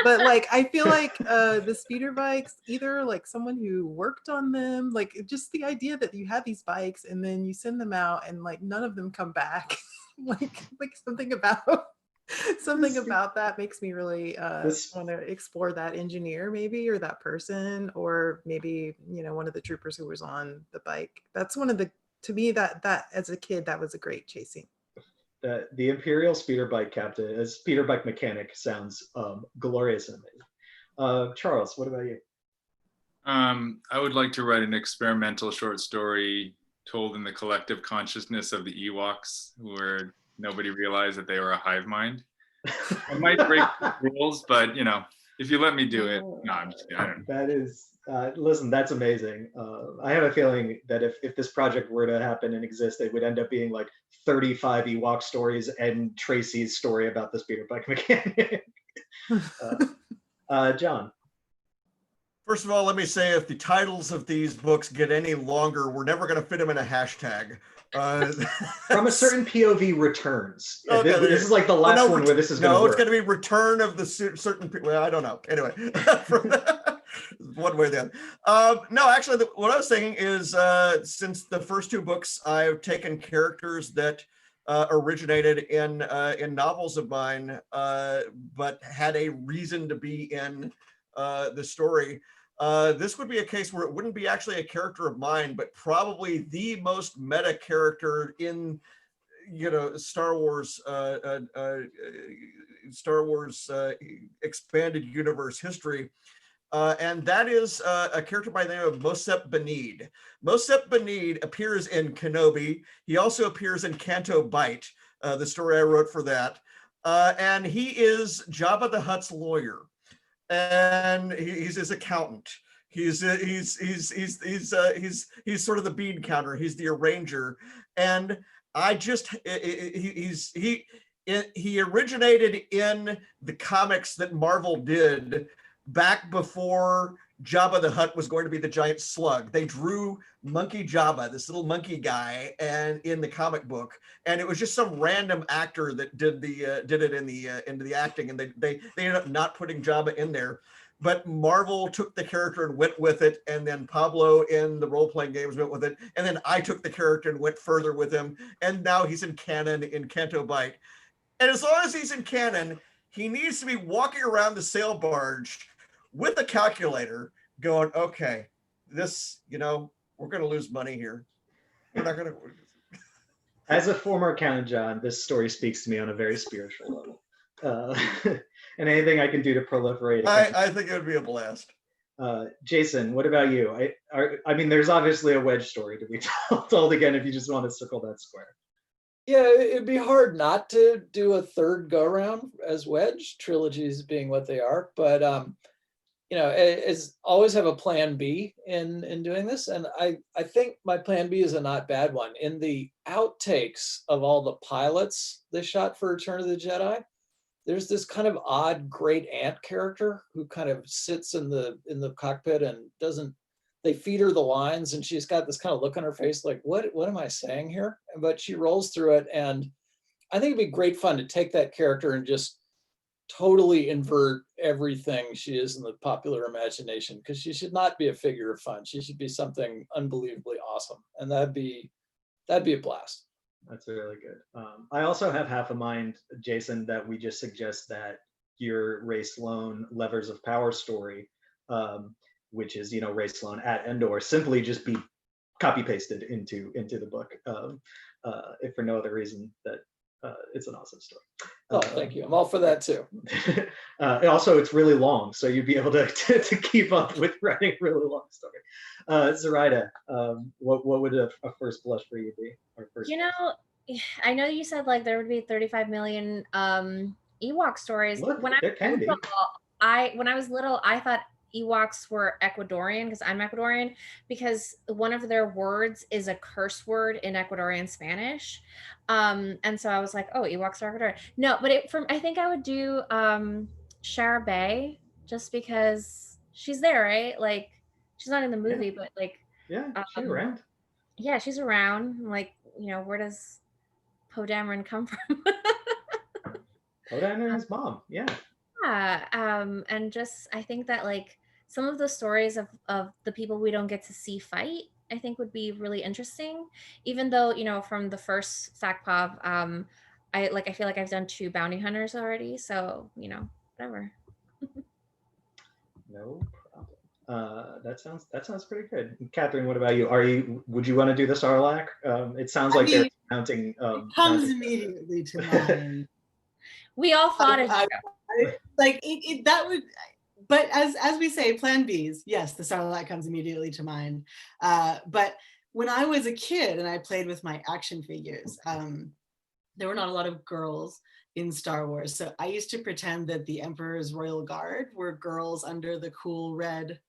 like I feel like the speeder bikes, either like someone who worked on them, like just the idea that you have these bikes and then you send them out and like none of them come back. like something about that makes me really want to explore that engineer maybe, or that person, or maybe one of the troopers who was on the bike. That's one of the, to me, that as a kid that was a great chase scene. The Imperial speeder bike captain, as speeder bike mechanic, sounds glorious and amazing. Charles, what about you? I would like to write an experimental short story told in the collective consciousness of the Ewoks, where nobody realized that they were a hive mind. I might break rules, but if you let me do it, no, I'm just kidding. That is, listen, that's amazing. I have a feeling that if this project were to happen and exist, it would end up being like 35 Ewok stories and Tracy's story about the speeder bike mechanic. John. First of all, let me say, if the titles of these books get any longer, we're never going to fit them in a hashtag. From a certain POV returns. Okay, this is like the last one where this is going to work. No, it's going to be return of the certain. Well, I don't know. Anyway, one way or the other. No, actually, what I was thinking is, since the first two books, I've taken characters that originated in novels of mine, but had a reason to be in the story. This would be a case where it wouldn't be actually a character of mine, but probably the most meta character in, Star Wars expanded universe history. And that is a character by the name of Mosep Benid. Mosep Benid appears in Kenobi. He also appears in Canto Bight, the story I wrote for that. And he is Jabba the Hutt's lawyer. And he's his accountant. He's sort of the bean counter. He's the arranger, and he originated in the comics that Marvel did back before Jabba the Hutt was going to be the giant slug. They drew Monkey Jabba, this little monkey guy, and in the comic book, and it was just some random actor that did it into the acting, and they ended up not putting Jabba in there. But Marvel took the character and went with it, and then Pablo in the role-playing games went with it, and then I took the character and went further with him, and now he's in canon in Canto Bight. And as long as he's in canon, he needs to be walking around the sail barge with a calculator going, okay, this, we're going to lose money here. We're not going to. As a former accountant, John, this story speaks to me on a very spiritual level. And anything I can do to proliferate. I think it would be a blast. Jason, what about you? I mean, there's obviously a Wedge story to be told again if you just want to circle that square. Yeah, it'd be hard not to do a third go round as Wedge, trilogies being what they are. But as always have a plan B in doing this. And I think my plan B is a not bad one. In the outtakes of all the pilots they shot for Return of the Jedi, there's this kind of odd great aunt character who kind of sits in the cockpit and they feed her the lines, and she's got this kind of look on her face like, what am I saying here? But she rolls through it. And I think it'd be great fun to take that character and just totally invert everything she is in the popular imagination, because she should not be a figure of fun. She should be something unbelievably awesome. And that'd be a blast. That's really good. I also have half a mind, Jason, that we just suggest that your Ray Sloan Levers of Power story, which is, Ray Sloan at Endor, simply just be copy pasted into the book, if for no other reason that it's an awesome story. Oh, thank you. I'm all for that too. And also, it's really long, so you'd be able to keep up with writing a really long story. Zoraida, what would a first blush for you be? Or first You know, I know you said like there would be 35 million Ewok stories. Look, When I there can be. when I was little, I thought Ewoks were Ecuadorian because I'm Ecuadorian, because one of their words is a curse word in Ecuadorian Spanish. And so I was like, oh, Ewoks are Ecuadorian. No, but I think I would do Shara Bay, just because she's there, right? Like she's not in the movie, but like Yeah, she's around. yeah, she's around. Like, where does Poe Dameron come from? Poe Dameron's mom, yeah. Yeah, and just I think that like some of the stories of the people we don't get to see fight, I think would be really interesting. Even though from the first SACPOV, I feel like I've done 2 bounty hunters already, so whatever. No problem. That sounds pretty good. Catherynne, what about you? Would you want to do the Sarlacc? It sounds like they're mounting. It comes immediately to mind. We all thought it. That would, but as we say, plan Bs, yes, the Sarlacc comes immediately to mind. But when I was a kid and I played with my action figures, there were not a lot of girls in Star Wars. So I used to pretend that the Emperor's Royal Guard were girls under the cool red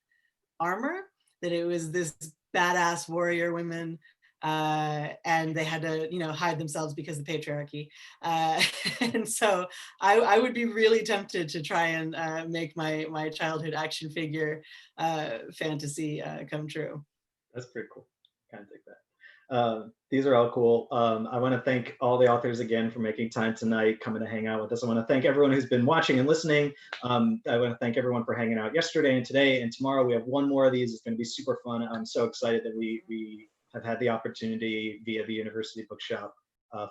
armor, that it was this badass warrior women, and they had to hide themselves because of the patriarchy, and so I would be really tempted to try and make my childhood action figure fantasy come true. That's pretty cool. Kind of dig that. These are all cool. I want to thank all the authors again for making time tonight, coming to hang out with us. I want to thank everyone who's been watching and listening. I want to thank everyone for hanging out yesterday and today and tomorrow. We have one more of these. It's going to be super fun. I'm so excited that we have had the opportunity via the University Bookshop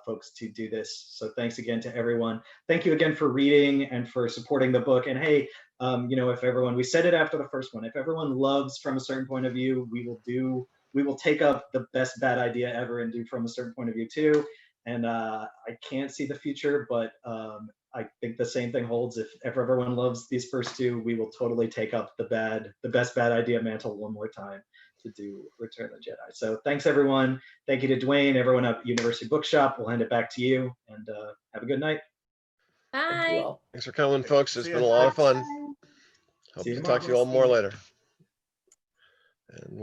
folks to do this. So thanks again to everyone. Thank you again for reading and for supporting the book. And hey, if everyone, we said it after the first one, if everyone loves From a Certain Point of View, we will take up the best bad idea ever and do From a Certain Point of View too. And I can't see the future, but I think the same thing holds. If everyone loves these first 2, we will totally take up the best bad idea mantle one more time to do Return of the Jedi. So thanks everyone. Thank you to Duane, everyone at University Bookshop. We'll hand it back to you, and have a good night. Bye. Thanks for coming, folks. It's See been ya. a lot of fun. See Hope you to tomorrow. talk to you all more later. And we'll